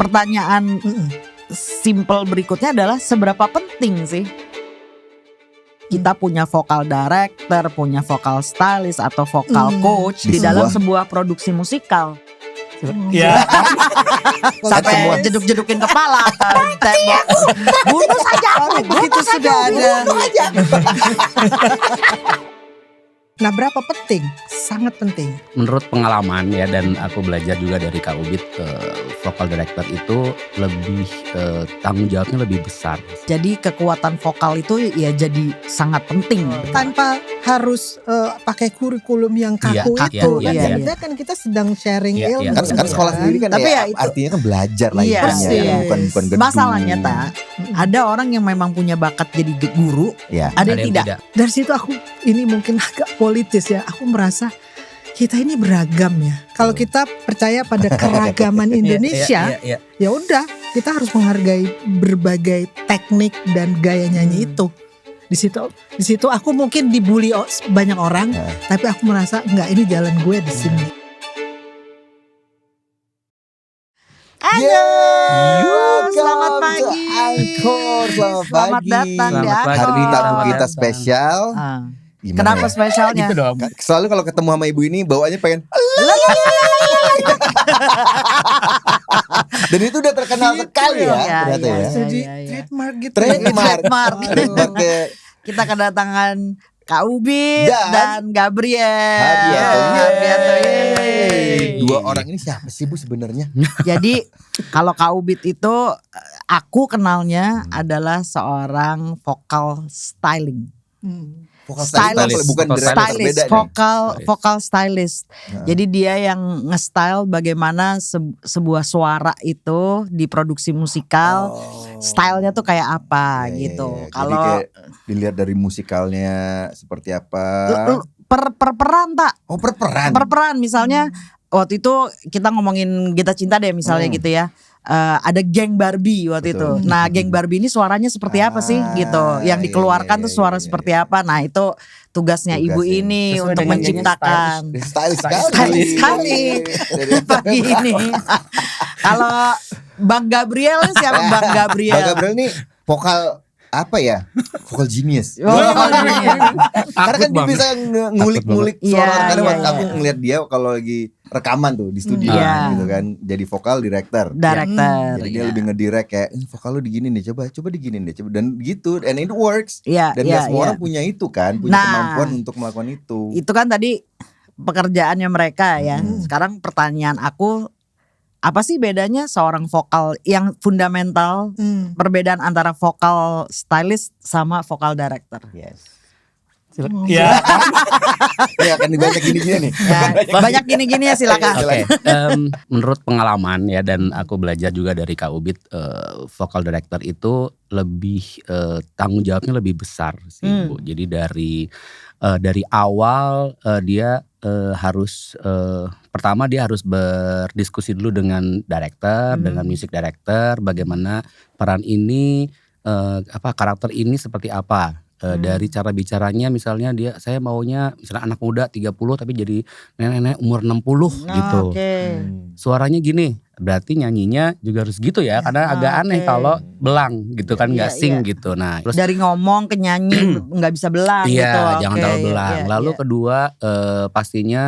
pertanyaan simple berikutnya adalah seberapa penting sih kita punya vokal director, punya vokal stylist atau vokal coach di dalam sebuah produksi musikal. Ya. Sampai jeduk-jedukin kepala tembok. Bunuh saja aku, begitu sudah ada. bunuh aja. Nah, berapa penting? Sangat penting. Menurut pengalaman ya, dan aku belajar juga dari Kak Ubit, vokal director itu lebih tanggung jawabnya lebih besar. Jadi kekuatan vokal itu ya jadi sangat penting. Tanpa harus pakai kurikulum yang kaku Iya, itu. iya, Kan iya. sebenarnya kan kita sedang sharing Iya, ilmu. iya. Kan sekolah sendiri kan Tapi ya, ya itu- artinya kan belajar lah Iya, intinya, iya. bukan gedung. Masalahnya ada orang yang memang punya bakat jadi guru, Ya. ada yang tidak. Dari situ aku ini mungkin agak politis ya. Aku merasa kita ini beragam ya. Kalau kita percaya pada keragaman Indonesia, Iya. ya udah kita harus menghargai berbagai teknik dan gaya nyanyi itu. Di situ aku mungkin dibully banyak orang, tapi aku merasa enggak, ini jalan gue di sini. Selamat pagi. Angkor, selamat pagi. datang di Selamat pagi. Hari ini tamu Angkor. kita spesial. Ah. Gimana Kenapa ya? spesialnya? Gitu dong. Selalu kalau ketemu sama ibu ini bawaannya pengen. Dan itu udah terkenal sekali ya, Iya, ternyata iya, ya. Jadi iya. trademark gitu. Trademark. Trademarknya Kita kedatangan Kak Ubit Dan dan Gabriel. Hardianto. Hardianto, Yeay. yeay. Dua orang ini siapa sih Bu sebenarnya? Jadi kalau Kak Ubit itu aku kenalnya adalah seorang vokal styling. Vokal Stylist. bukan Vokal director, Stylist, beda nih. vokal stylist. Jadi dia yang nge-style bagaimana sebuah suara itu di produksi musikal, stylenya tuh kayak apa Iya, gitu. iya, iya. Jadi Kalau kayak dilihat dari musikalnya seperti apa. per peran tak? Oh, perperan. Per peran misalnya waktu itu kita ngomongin Gita Cinta deh misalnya gitu ya. Ada geng Barbie waktu Betul. itu. Nah, geng Barbie ini suaranya seperti apa sih gitu? Yang iya, dikeluarkan iya, tuh suara iya, iya. seperti apa? Nah, itu tugasnya ibu Tugasnya. ini Sesuai untuk dengan menciptakan. Stylish sekali. Stylish sekali. Pagi ini. Kalau Bang Gabriel siapa Bang Gabriel? Bang Gabriel nih vokal apa ya? Vokal genius. Oh, genius. Karena kan dia bisa ngulik-ngulik Iya, suara. Karena iya, waktu aku iya. ngeliat dia kalau lagi rekaman tuh di studio Iya. gitu kan. Jadi vokal director. Director. Jadi dia iya. lebih ngedirect kayak vokal lu digini nih, coba digini deh, coba, dan gitu, and it works. Iya, Dan iya, gak semua iya. orang punya itu kan, punya Nah, kemampuan untuk melakukan itu. Itu kan tadi pekerjaannya mereka ya. Sekarang pertanyaan aku, apa sih bedanya seorang vokal yang fundamental, perbedaan antara vokal stylist sama vokal director? Yes. Ya. Ya kan banyak gini-gini nih. Ya, banyak gini-gini ya silakan. Oke, menurut pengalaman ya, dan aku belajar juga dari Kak Ubit, vokal director itu lebih tanggung jawabnya lebih besar sih Bu. Jadi dari awal dia harus pertama dia harus berdiskusi dulu dengan director, dengan music director, bagaimana peran ini, karakter ini seperti apa. Dari cara bicaranya misalnya saya maunya misalnya anak muda 30 tapi jadi nenek-nenek umur 60 gitu. Oke. Suaranya gini, berarti nyanyinya juga harus gitu ya, karena agak aneh kalau belang gitu kan, nggak Iya, sing iya. gitu. Nah, terus Dari ngomong ke nyanyi nggak bisa belang iya, gitu. jangan Oke, terlalu iya, belang. iya, Lalu iya. kedua pastinya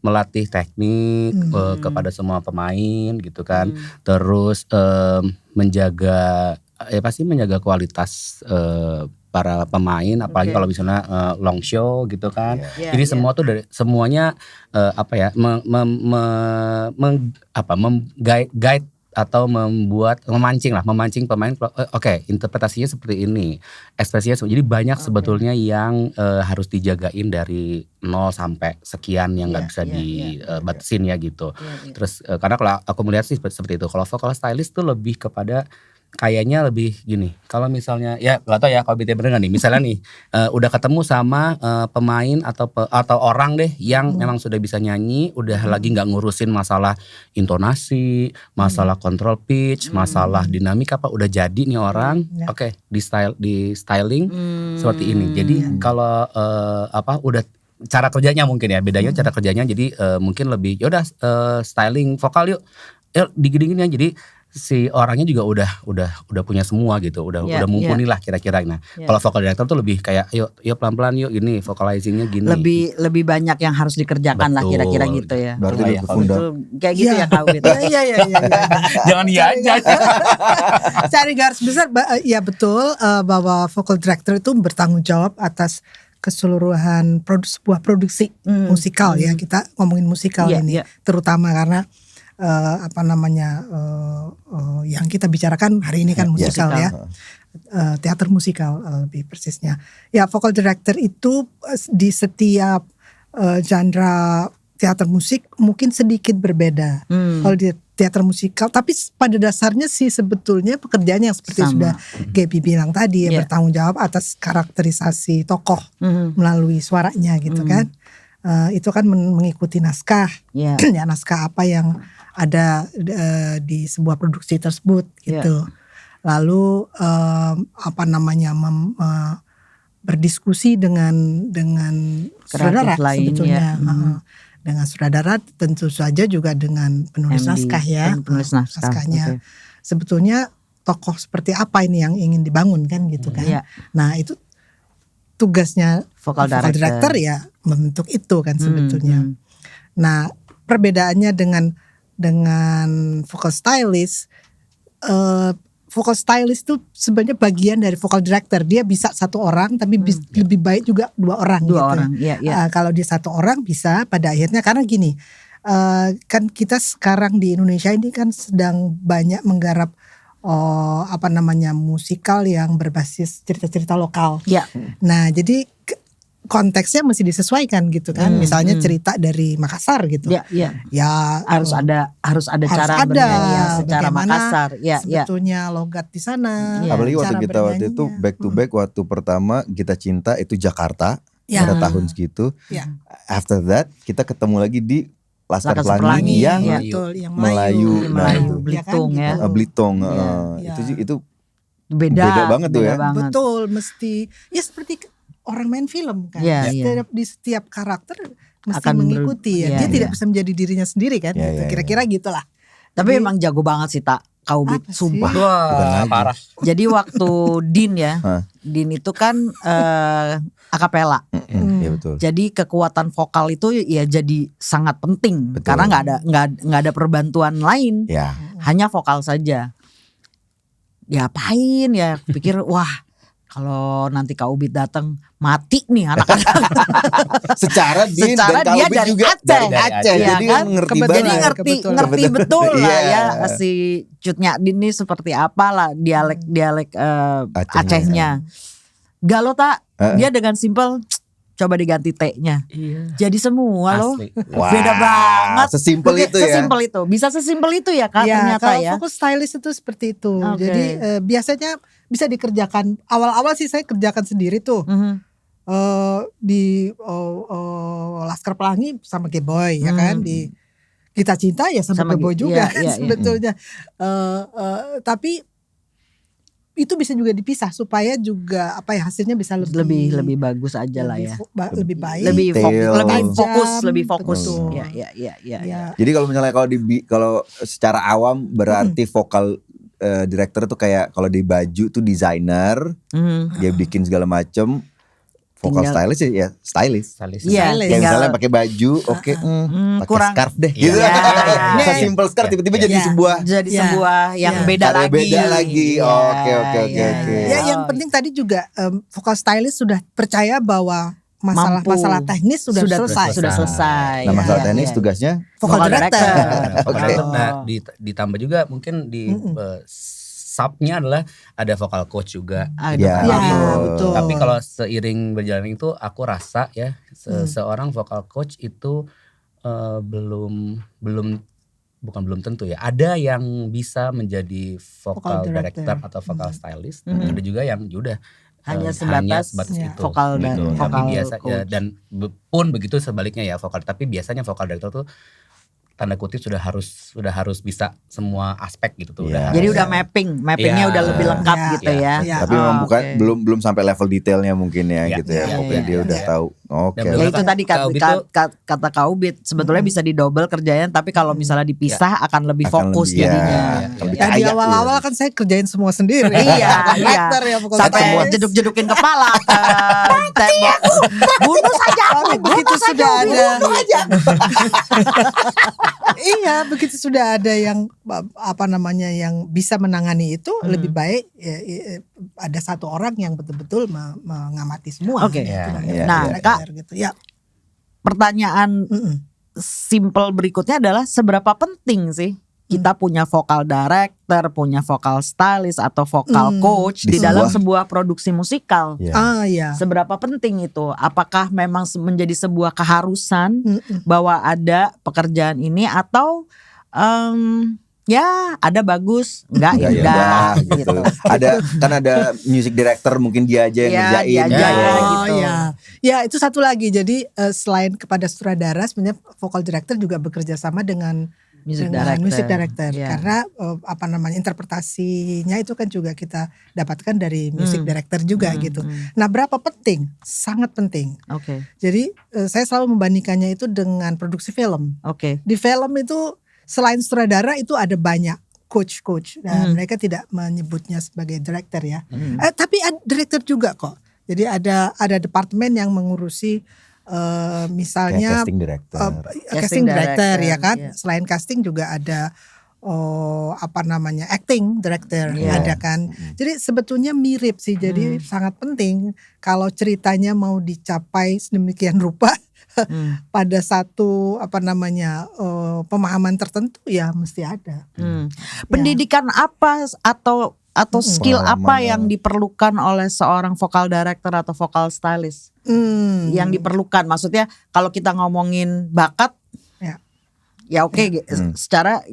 melatih teknik kepada semua pemain gitu kan. Terus menjaga kualitas para pemain, apalagi Oke. kalau misalnya long show gitu kan. Iya, Jadi iya. semua tuh semuanya guide atau memancing pemain. Oke, interpretasinya seperti ini, ekspresinya jadi banyak sebetulnya yang harus dijagain dari 0 sampai sekian yang nggak Iya, bisa iya, dibatasin ya gitu. Iya, iya. Terus karena kalau aku melihat sih seperti itu. Kalau vokal stylist tuh lebih kepada kayaknya lebih gini. Kalau misalnya ya nggak tahu ya kalau BT bener nggak nih. Misalnya nih udah ketemu sama pemain atau orang deh yang memang sudah bisa nyanyi, udah lagi nggak ngurusin masalah intonasi, masalah control pitch, masalah dinamika udah jadi nih orang. Oke, di styling seperti ini. Jadi kalau udah cara kerjanya mungkin ya bedanya cara kerjanya. Jadi mungkin lebih yaudah styling vokal yuk. digini-gini ya. Jadi si orangnya juga udah punya semua gitu, udah mumpuni lah kira-kira. Nah, kalau vocal director tuh lebih kayak yuk pelan-pelan yuk gini, vocalizingnya gini. Lebih banyak yang harus dikerjakan lah kira-kira gitu ya. Berarti Betul. lebih fundam. Kayak gitu ya Kak Ubit. Iya. Jangan iya aja. Cari garis besar, ya betul, bahwa vocal director itu bertanggung jawab atas keseluruhan sebuah produksi musikal ya. Kita ngomongin musikal ini, terutama karena yang kita bicarakan hari ini kan musikal ya. Teater musikal lebih persisnya. Ya, vocal director itu di setiap genre teater musik mungkin sedikit berbeda. Kalau di teater musikal, tapi pada dasarnya sih sebetulnya pekerjaannya yang seperti sudah Gaby bilang tadi, bertanggung jawab atas karakterisasi tokoh melalui suaranya gitu kan. Itu kan mengikuti naskah, ya naskah apa yang ada di sebuah produksi tersebut gitu. Lalu berdiskusi dengan sutradara sebetulnya. Dengan sutradara tentu saja juga dengan penulis naskah ya. Penulis naskahnya. Sebetulnya tokoh seperti apa ini yang ingin dibangun kan gitu kan. Nah, itu tugasnya vocal director ya membentuk itu kan sebetulnya. Nah, perbedaannya dengan vocal stylist, vocal stylist itu sebenarnya bagian dari vocal director. Dia bisa satu orang, tapi lebih baik juga dua orang. Kalau dia satu orang bisa pada akhirnya, karena gini, kan kita sekarang di Indonesia ini kan sedang banyak menggarap musikal yang berbasis cerita-cerita lokal. Nah, jadi konteksnya mesti disesuaikan gitu kan. Misalnya cerita dari Makassar gitu. Ya harus ada cara bernyanyi secara Makassar. Sebetulnya logat di sana. Apalagi waktu itu back to back, waktu pertama Kita Cinta itu Jakarta pada tahun segitu. After that kita ketemu lagi di Laskar Pelangi yang Melayu, Belitung ya. Belitung. Itu beda banget tuh ya. Betul, mesti ya seperti orang main film kan. Di setiap karakter mesti akan mengikuti ya. Dia tidak bisa menjadi dirinya sendiri kan. Kira-kira gitulah. Tapi emang jago banget sih Kak Ubit, sumpah. Wah, parah. Jadi waktu Din ya, Din itu kan akapela. Iya betul. Jadi kekuatan vokal itu ya jadi sangat penting. Karena nggak ada perbantuan lain. Hanya vokal saja. Diapain ya? Pikir wah, kalau nanti Kak Ubit datang mati nih anak-anak. Secara dia dari juga Aceh. Jadi kan ngerti banget. Jadi ngerti betul lah ya si Cut Nyadin ini seperti apa lah dialek Acehnya. Galau tak? Dia dengan simpel coba diganti T-nya. Jadi semua loh. Beda banget. Sesimpel itu ya. Sesimpel itu. Bisa sesimpel itu ya Kak ternyata ya. Kalau fokus stylist itu seperti itu. Jadi biasanya bisa dikerjakan. Awal-awal sih saya kerjakan sendiri tuh. Di Laskar Pelangi sama G-Boy ya kan. Di Kita Cinta ya sama G-Boy juga kan sebetulnya. Tapi itu bisa juga dipisah supaya juga hasilnya bisa lebih bagus aja lah ya. Lebih baik. Lebih fokus. Betul. Ya. Jadi kalau misalnya kalau secara awam berarti vokal director tuh kayak kalau di baju tuh desainer, dia bikin segala macem. Vokal stylist ya stylist. Iya, kayak misalnya pakai baju, pakai scarf deh. Gitu. Simple scarf tiba-tiba jadi sebuah yang beda lagi. Oke. Ya, yang penting tadi juga vokal stylist sudah percaya bahwa masalah teknis sudah selesai. Nah, masalah teknis tugasnya vokal director. Nah, ditambah juga mungkin di subnya adalah ada vocal coach juga. Betul. Tapi kalau seiring berjalan itu aku rasa ya seorang vocal coach itu belum tentu ya. Ada yang bisa menjadi vocal director atau vocal stylist. Ada juga yang udah hanya sebatas itu vokal dan gitu. vokal Tapi biasa coach. ya, dan pun begitu sebaliknya ya vokal. Tapi biasanya vokal director tuh tanda kutip sudah harus bisa semua aspek gitu tuh. Jadi udah mappingnya udah lebih lengkap gitu ya. Tapi memang belum sampai level detailnya mungkin ya gitu ya. Pokoknya dia udah tahu. Oke. Ya itu tadi kata Kak Ubit sebetulnya bisa didouble kerjanya, tapi kalau misalnya dipisah akan lebih fokus lebih, jadinya. Di awal-awal kan saya kerjain semua sendiri. Iya. Sampai jeduk-jedukin kepala ke tembok. Bunuh saja. Begitu sudah ada. Iya, begitu sudah ada yang yang bisa menangani itu, lebih baik ada satu orang yang betul-betul mengamati semua. Oke. Nah, Kak, gitu. Pertanyaan simple berikutnya adalah seberapa penting sih kita punya vokal director, punya vokal stylist atau vokal coach di dalam sebuah produksi musikal? Seberapa penting itu? Apakah memang menjadi sebuah keharusan bahwa ada pekerjaan ini atau ada bagus, enggak ya udah gitu. Ada music director mungkin dia aja yang ngerjain. Gitu. Ya itu satu lagi. Jadi selain kepada sutradara, sebenarnya vocal director juga bekerja sama dengan music director. Karena interpretasinya itu kan juga kita dapatkan dari music director juga gitu. Nah, berapa penting? Sangat penting. Jadi saya selalu membandingkannya itu dengan produksi film. Di film itu selain sutradara itu ada banyak coach. Nah, mereka tidak menyebutnya sebagai director ya. Tapi ada director juga kok. Jadi ada departemen yang mengurusi misalnya casting director ya kan. Selain casting juga ada acting director ada kan. Jadi sebetulnya mirip sih. Jadi sangat penting kalau ceritanya mau dicapai sedemikian rupa pada satu pemahaman tertentu ya mesti ada. Pendidikan apa atau skill apa yang diperlukan oleh seorang vocal director atau vocal stylist? Yang diperlukan, maksudnya kalau kita ngomongin bakat, secara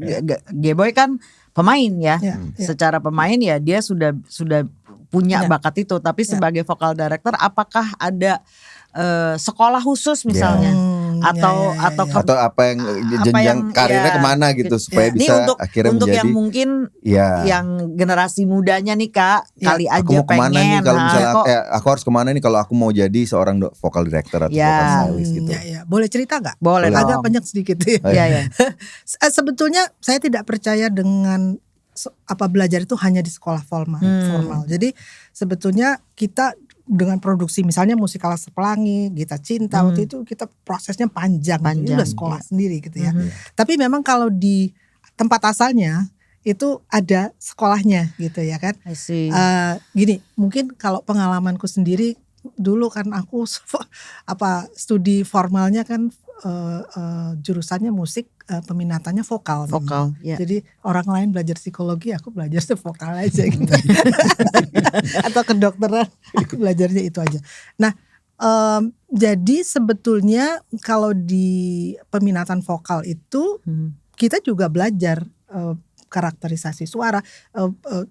G-Boy kan pemain ya. Secara pemain ya dia sudah punya bakat itu, tapi sebagai vocal director apakah ada sekolah khusus misalnya atau apa yang jenjang karirnya kemana gitu supaya bisa akhirnya untuk menjadi yang mungkin yang generasi mudanya nih Kak, kali aja aku mau kemana pengen nih kalau misalnya aku harus kemana nih kalau aku mau jadi seorang vocal director atau vocal stylist gitu. Boleh cerita nggak? Boleh. Agak banyak sedikit. Sebetulnya saya tidak percaya dengan belajar itu hanya di sekolah formal. Jadi sebetulnya kita dengan produksi misalnya Musikal Pelangi, Gita Cinta waktu itu kita prosesnya panjang. Itu udah sekolah sendiri gitu ya. Tapi memang kalau di tempat asalnya itu ada sekolahnya gitu ya kan. Gini, mungkin kalau pengalamanku sendiri dulu kan aku studi formalnya kan jurusannya musik, peminatannya vokal. Jadi orang lain belajar psikologi, aku belajar vokal aja gitu. Atau kedokteran, aku belajarnya itu aja. Nah, jadi sebetulnya kalau di peminatan vokal itu kita juga belajar karakterisasi suara,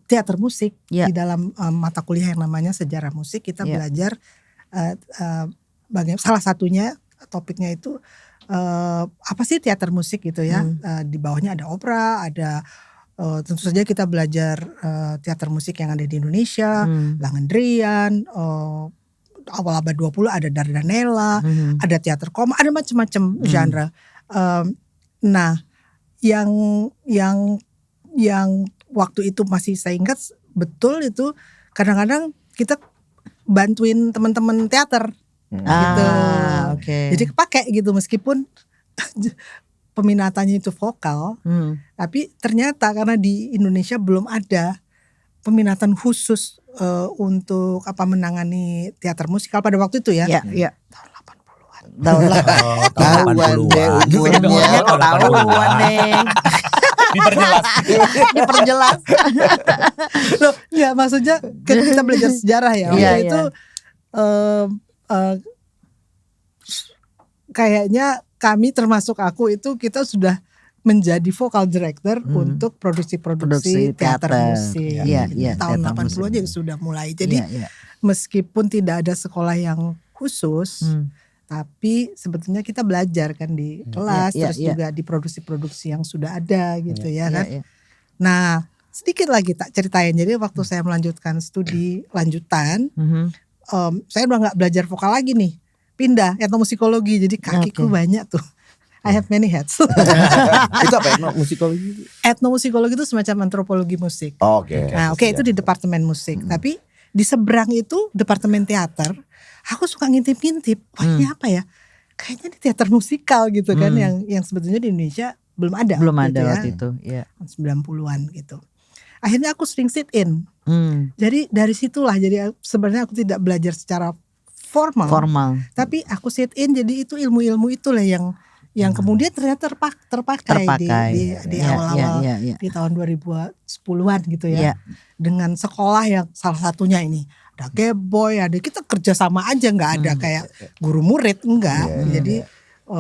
teater musik di dalam mata kuliah yang namanya sejarah musik. Kita belajar bagaimana, salah satunya topiknya itu apa sih teater musik gitu ya. Di bawahnya ada opera, ada tentu saja kita belajar teater musik yang ada di Indonesia, Langendrian, awal abad 20 ada Dardanella, ada teater koma, ada macam-macam genre. Nah, yang waktu itu masih saya ingat betul itu kadang-kadang kita bantuin teman-teman teater. Gitu. Jadi kepake gitu meskipun peminatannya itu vokal, tapi ternyata karena di Indonesia belum ada peminatan khusus untuk menangani teater musikal pada waktu itu ya. Tahun 80-an. Ketahuan deh. Diperjelas. Loh, ya maksudnya kan kita belajar sejarah ya. Itu kayaknya kami termasuk aku itu kita sudah menjadi vocal director untuk produksi teater musik. Tahun 80 aja sudah mulai. Jadi meskipun tidak ada sekolah yang khusus, tapi sebetulnya kita belajar kan di kelas, terus juga di produksi-produksi yang sudah ada gitu ya kan. Nah, sedikit lagi tak ceritain. Jadi waktu saya melanjutkan studi lanjutan, saya udah nggak belajar vokal lagi nih. pindah etnomusikologi. Jadi kakiku banyak tuh. I have many hats. Itu apa etnomusikologi? Etnomusikologi itu semacam antropologi musik. Oke. Nah, itu di departemen musik. Tapi di seberang itu departemen teater. Aku suka ngintip-ngintip. Wah, ini apa ya? Kayaknya di teater musikal gitu kan, yang sebetulnya di Indonesia belum ada. Belum ada waktu itu. Iya. 90-an gitu. Akhirnya aku sering sit in. Jadi dari situlah, jadi sebenarnya aku tidak belajar secara formal. Tapi aku sit in, jadi itu ilmu-ilmu itulah yang kemudian ternyata terpakai di awal-awal di tahun 2010-an gitu ya. Dengan sekolah yang salah satunya ini ada Geboy, ada kita kerja sama aja, nggak ada kayak guru murid, enggak. Jadi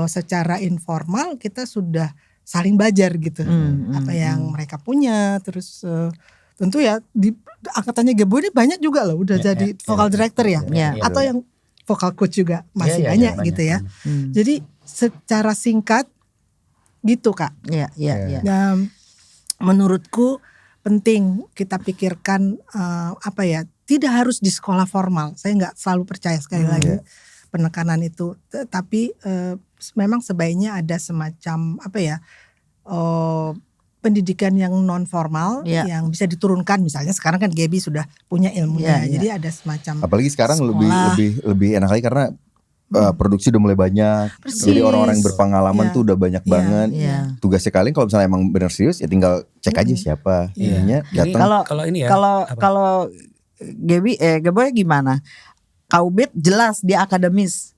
secara informal kita sudah saling belajar gitu. Apa yang mereka punya, terus tentu ya di angkatannya Geboy ini banyak juga loh udah jadi vocal director ya. Atau yang vocal coach juga masih banyak gitu ya. Jadi secara singkat gitu Kak. Nah, menurutku penting kita pikirkan tidak harus di sekolah formal. Saya nggak selalu percaya sekali lagi penekanan itu. Tapi memang sebaiknya ada semacam pendidikan yang non formal yang bisa diturunkan. Misalnya sekarang kan Gaby sudah punya ilmunya, jadi ada semacam. Apalagi sekarang sekolah. lebih enak lagi karena produksi udah mulai banyak. Jadi orang-orang yang berpengalaman tuh udah banyak banget. Tugasnya kalian kalau misalnya emang benar serius ya tinggal cek aja siapa ininya datang. Kalau Gaby Geboy gimana? Kaubit jelas dia akademis.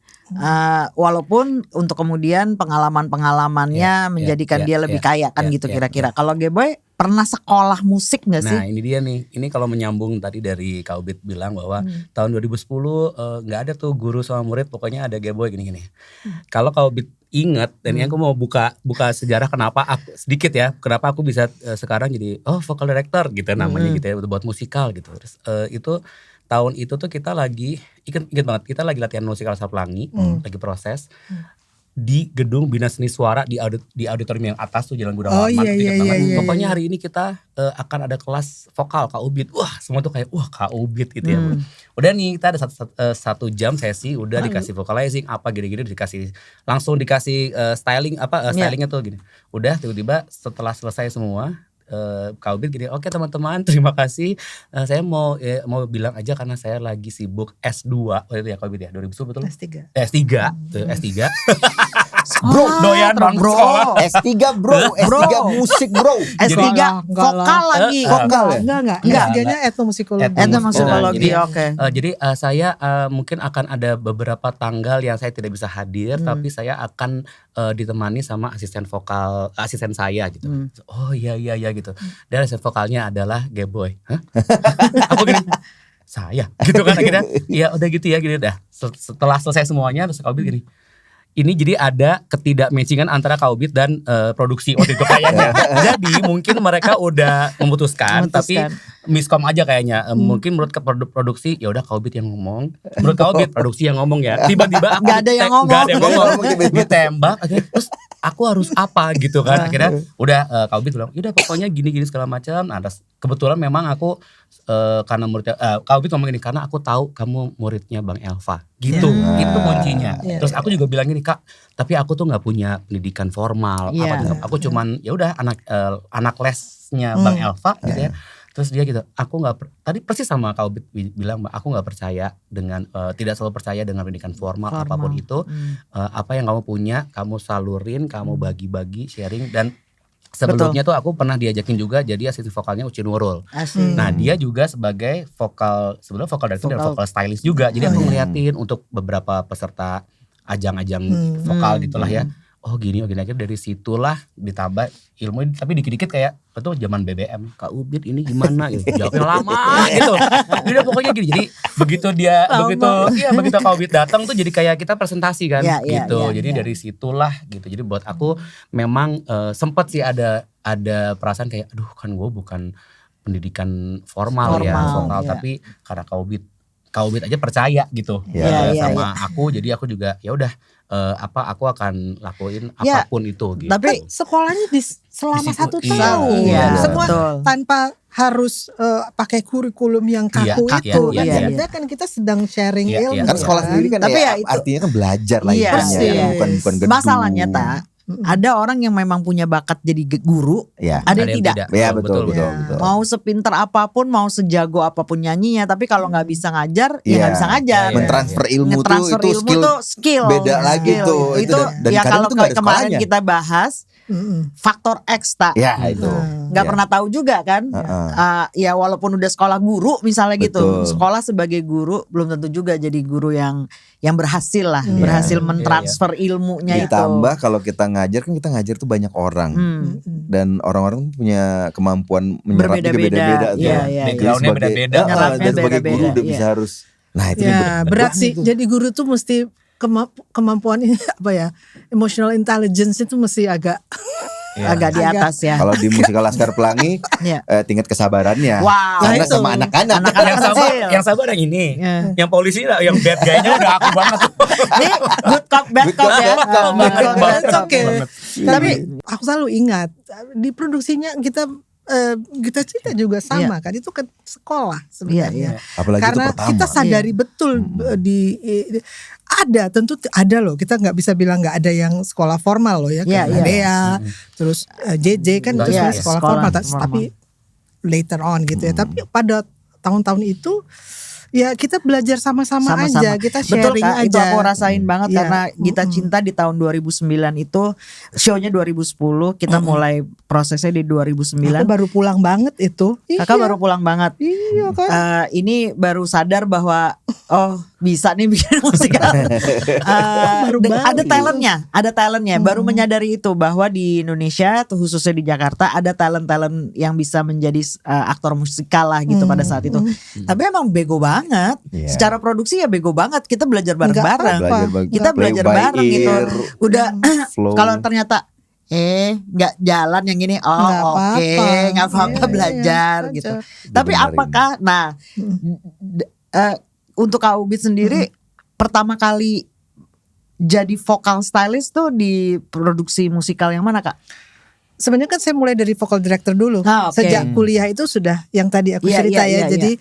Walaupun untuk kemudian pengalaman-pengalamannya menjadikan dia lebih kaya kan gitu kira-kira. Kalau Geboy pernah sekolah musik gak sih? Nah ini dia nih, ini kalau menyambung tadi dari Kaubit bilang bahwa tahun 2010 gak ada tuh guru sama murid, pokoknya ada Geboy gini-gini. Kalau Kaubit ingat, dan ini aku mau buka sejarah kenapa kenapa aku bisa sekarang jadi vocal director gitu namanya gitu ya, buat musikal gitu. Terus itu tahun itu tuh kita lagi inget banget, kita lagi latihan musikal Sapelangi, lagi proses di gedung Bina Seni Suara di auditorium yang atas tuh Jalan Gunawarman. Pokoknya hari ini kita akan ada kelas vokal Kak Ubit. Wah, semua tuh kayak Kak Ubit gitu ya. Udah nih kita ada satu jam sesi, udah dikasih vocalizing apa gini-gini, langsung dikasih stylingnya tuh gini. Udah tiba-tiba setelah selesai semua Kak Ubit gini, oke teman-teman terima kasih, saya mau bilang aja karena saya lagi sibuk S2 waktu itu ya Kak Ubit ya 2010 betul? S3 Bro, doyan bang bro. S3 bro, S3 musik bro. S3 vokal lagi. Vokal ya? Enggak. Dia etnomusikologi. Etnomusikologi, oke. Jadi saya mungkin akan ada beberapa tanggal yang saya tidak bisa hadir, tapi saya akan ditemani sama asisten saya gitu. Oh iya gitu. Dan asisten vokalnya adalah Geboy. Hah? Aku gini, saya gitu kan akhirnya. Ya udah gitu ya gini dah. Setelah selesai semuanya terus Kak Ubit gini. Ini jadi ada ketidakmatchingan antara Kak Ubit dan produksi waktu itu kayaknya. Jadi mungkin mereka udah memutuskan. Tapi miskom aja kayaknya. Mungkin menurut produksi ya udah Kak Ubit yang ngomong. Menurut Kak Ubit produksi yang ngomong ya. Tiba-tiba aku Gak ada yang ngomong. ditembak. Terus aku harus apa gitu kan. Akhirnya udah Kak Ubit bilang yaudah pokoknya gini-gini segala macam. Nah, kebetulan memang aku karena muridnya Kak Ubit ngomong gini, karena aku tahu kamu muridnya Bang Elva gitu. Itu kuncinya. Terus aku juga bilang gini, Kak, tapi aku tuh nggak punya pendidikan formal. Aku cuman ya udah anak lesnya Bang Elva gitu ya. Terus dia gitu, aku nggak tadi persis sama Kak Ubit bilang, aku nggak percaya dengan tidak selalu percaya dengan pendidikan formal. Apapun itu apa yang kamu punya kamu salurin, kamu bagi-bagi, sharing. Dan sebelumnya tuh aku pernah diajakin juga jadi asisten vokalnya Uci Nurul. Nah dia juga sebagai sebenarnya vokal director dan vokal stylist juga. Jadi aku ngeliatin untuk beberapa peserta ajang-ajang vokal gitulah ya. Oh gini akhirnya dari situlah ditambah ilmu, tapi dikit-dikit kayak betul zaman BBM. Kak Ubit ini gimana gitu. Jawabnya lama gitu. Jadi pokoknya gini. Jadi begitu Kak Ubit datang tuh jadi kayak kita presentasi kan gitu. Jadi dari situlah gitu. Jadi buat aku memang sempet sih ada perasaan kayak aduh kan gue bukan pendidikan formal vokal, tapi karena Kak Ubit aja percaya gitu sama aku, jadi aku juga ya udah aku akan lakuin apapun itu gitu. Tapi sekolahnya selama di situ, 1 tahun. Semua betul. tanpa harus pakai kurikulum yang kaku itu. Sebenarnya kan kita sedang sharing ilmu. Kan sekolah sendiri kan tapi ya, artinya kan belajar lah intinya, bukan gedung. Masalahnya ada orang yang memang punya bakat jadi guru, ada yang tidak. Ya betul. Mau sepintar apapun, mau sejago apapun nyanyinya, tapi kalau nggak bisa ngajar, ya nggak bisa ngajar. Mentransfer ilmu tuh skill beda lagi tuh. Itu ya kalau kemarin kita bahas faktor X ya itu nggak pernah tahu juga kan. Ya walaupun udah sekolah guru misalnya gitu, sekolah sebagai guru belum tentu juga jadi guru yang berhasil lah, berhasil mentransfer ilmunya. Ditambah kalau kita ngajar kan, kita ngajar tuh banyak orang dan orang-orang punya kemampuan menyerap beda-beda tuh. Backgroundnya beda-beda. Dan sebagai guru udah bisa harus. Nah itu berat sih. Jadi guru tuh mesti kemampuan ini emotional intelligence itu mesti agak di atas ya. Kalau di musikal Laskar Pelangi tingkat kesabarannya. Karena sama anak-anak. Yang sabar yang ini. Yang polisi lah, yang bad guy-nya udah aku banget. Ini good cop bad cop ya. Oke. Tapi aku selalu ingat di produksinya kita juga sama kan, itu kan sekolah sebenarnya. Apalagi karena itu pertama. Kita sadari betul tentu ada loh, kita nggak bisa bilang nggak ada yang sekolah formal loh ya, Dea, terus JJ kan itu sekolah formal, tapi later on gitu ya. Tapi pada tahun-tahun itu ya kita belajar sama-sama aja, kita sharing. Betul, Kak, aja. Itu aku rasain banget karena Gita Cinta di tahun 2009 itu show-nya 2010, kita mulai prosesnya di 2009. Aku baru pulang banget itu. Kakak baru pulang banget. Iya kan. Ini baru sadar bahwa bisa nih bikin musikal. Ada talentnya. Baru menyadari itu bahwa di Indonesia, tuh khususnya di Jakarta, ada talent yang bisa menjadi aktor musikal lah gitu pada saat itu. Tapi emang bego banget. Secara produksi ya bego banget. Kita belajar bareng-bareng. Kita belajar bareng gitu. Udah kalau ternyata nggak jalan yang ini, nggak apa-apa belajar gitu. Tapi apakah untuk Kak Ubit sendiri pertama kali jadi vokal stylist tuh di produksi musikal yang mana, Kak? Sebenarnya kan saya mulai dari vocal director dulu. Sejak kuliah itu sudah yang tadi aku cerita ya. Jadi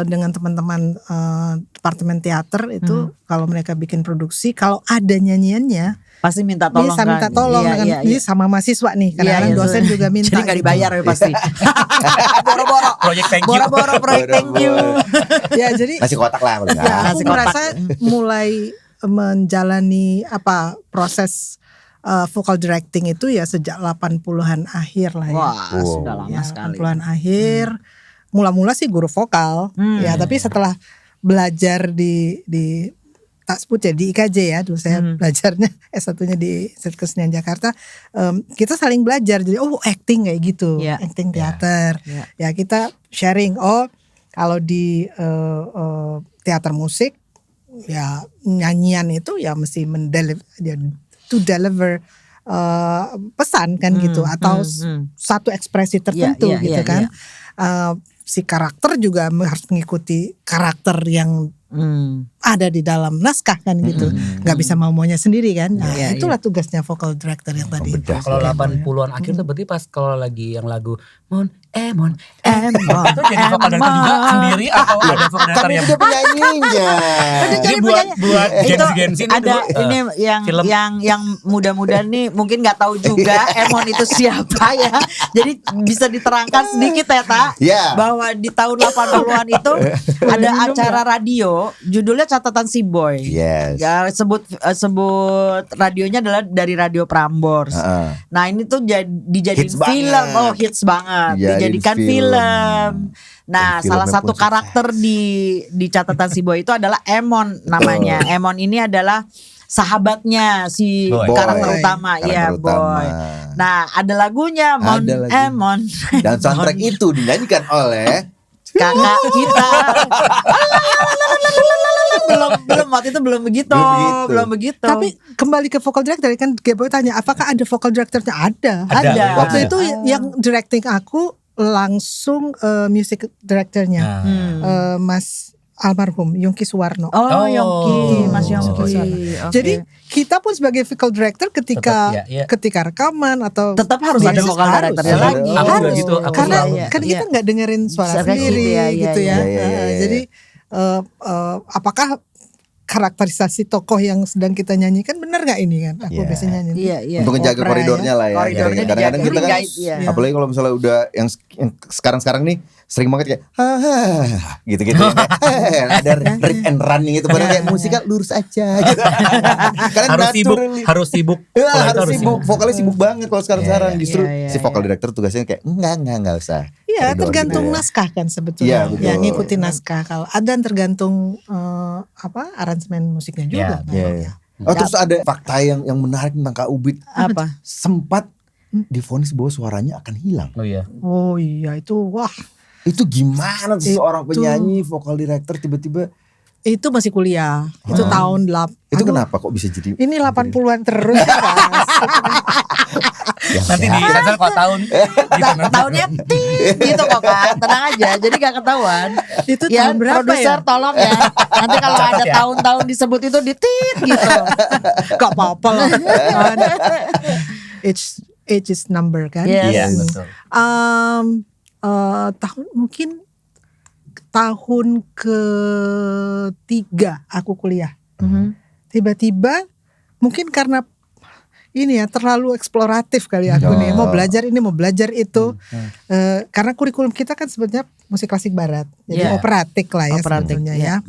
dengan teman-teman departemen teater itu kalau mereka bikin produksi, kalau ada nyanyiannya pasti minta tolong bisa minta tolong ini sama mahasiswa nih, karena dosen juga minta. Jadi gak dibayar ya pasti. Boro-boro project thank you. Boro-boro project thank you. Ya jadi nasi kotak lah. Aku merasa mulai menjalani proses vocal directing itu ya sejak 80-an akhir lah ya. Wah, sudah lama sekali. 80-an akhir. Mula-mula sih guru vokal ya, tapi setelah belajar di Taksbud ya, di IKJ ya, dulu saya belajarnya S1-nya di Institut Kesenian Jakarta. Kita saling belajar, jadi acting kayak gitu, acting teater. Ya kita sharing, kalau di teater musik ya nyanyian itu ya mesti deliver pesan kan gitu, atau satu ekspresi tertentu gitu kan. Si karakter juga harus mengikuti karakter yang ada di dalam naskah kan gitu. Gak bisa mau-maunya sendiri kan. Itulah tugasnya vocal director yang tadi. Kalau 80-an akhir tuh berarti pas kalau lagi yang lagu Mon itu jadi vocal director juga sendiri atau ada vocal director yang penyanyinya? Jadi buat Gen Z ada ini yang muda-muda nih mungkin nggak tahu juga Emon itu siapa ya. Jadi bisa diterangkan sedikit ya Tak, bahwa di tahun 80-an itu ada acara radio judulnya Catatan Si Boy. Ya, sebut radionya adalah dari Radio Prambors. Nah ini tuh dijadiin film, hits banget. Dijadikan film. Nah, salah satu karakter di Catatan Si Boy itu adalah Emon namanya. Emon ini adalah sahabatnya si karakter utama, Boy. Nah, ada lagunya Emon. Dan soundtrack itu dinyanyikan oleh kakak kita. belum waktu itu belum begitu. Tapi kembali ke vocal director kan, Geboy tanya apakah ada vocal directornya? Ada. Waktu itu yang directing aku langsung music directornya Mas almarhum Yongki Suwarno. Oh, Yongki, Mas Oh, Yongki. Suwarno. Jadi kita pun sebagai vocal director ketika ketika rekaman atau tetap harus ada vocal directornya lagi. Harus. Gitu, Karena kan kita nggak dengerin suara sendiri gitu ya. Jadi apakah karakterisasi tokoh yang sedang kita nyanyikan benar gak ini kan? Aku biasanya nyanyi. Untuk menjaga koridornya lah ya. Koridornya Kadang-kadang kita kan, apalagi kalau misalnya udah yang sekarang nih sering banget kayak gitu-gitu. Ada riff and running itu padahal kayak musikal lurus aja gitu. Harus sibuk. Harus sibuk. Vokalnya sibuk banget kalau sekarang. Justru si vokal director tugasnya kayak enggak usah. Iya, tergantung naskah kan sebetulnya. Ya, ngikutin naskah. Kalau ada tergantung aransemen musiknya juga. Oh, terus ada fakta yang menarik tentang Kak Ubit. Apa? Sempat divonis bahwa suaranya akan hilang. Oh iya, itu wah. Itu gimana seorang penyanyi, vokal director tiba-tiba? Itu masih kuliah. Itu tahun 8. Itu kenapa kok bisa jadi? Ini 80-an terus. Nanti di cancel kok tahun. Tahunnya gitu kok Kak. Tenang aja. Jadi gak ketahuan. Itu ya, tahun berapa produser ya? tolong ya. Nanti kalau ada tahun-tahun disebut itu ditit gitu. Gak apa-apa lah. Age is number kan. Iya, betul. Mungkin tahun ketiga aku kuliah. Tiba-tiba mungkin karena ini ya terlalu eksploratif kali aku nih, mau belajar ini mau belajar itu. Karena kurikulum kita kan sebetulnya musik klasik barat, jadi operatik lah ya sebetulnya ya.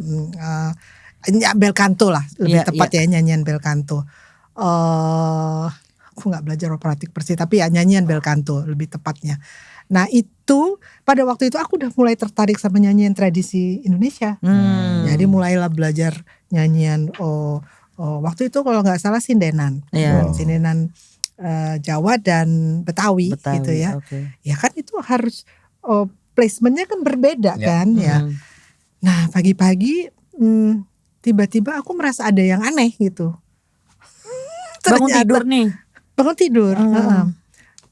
Bel canto lah lebih tepat ya, nyanyian bel canto. Aku nggak belajar operatik persis, tapi ya nyanyian bel canto lebih tepatnya. Nah itu pada waktu itu aku udah mulai tertarik sama nyanyian tradisi Indonesia. Jadi mulailah belajar nyanyian waktu itu kalau nggak salah sindenan, sindenan Jawa dan Betawi gitu ya. Ya kan itu harus placementnya kan berbeda kan ya. Nah pagi-pagi tiba-tiba aku merasa ada yang aneh gitu. Bangun tidur nih. Bangun tidur.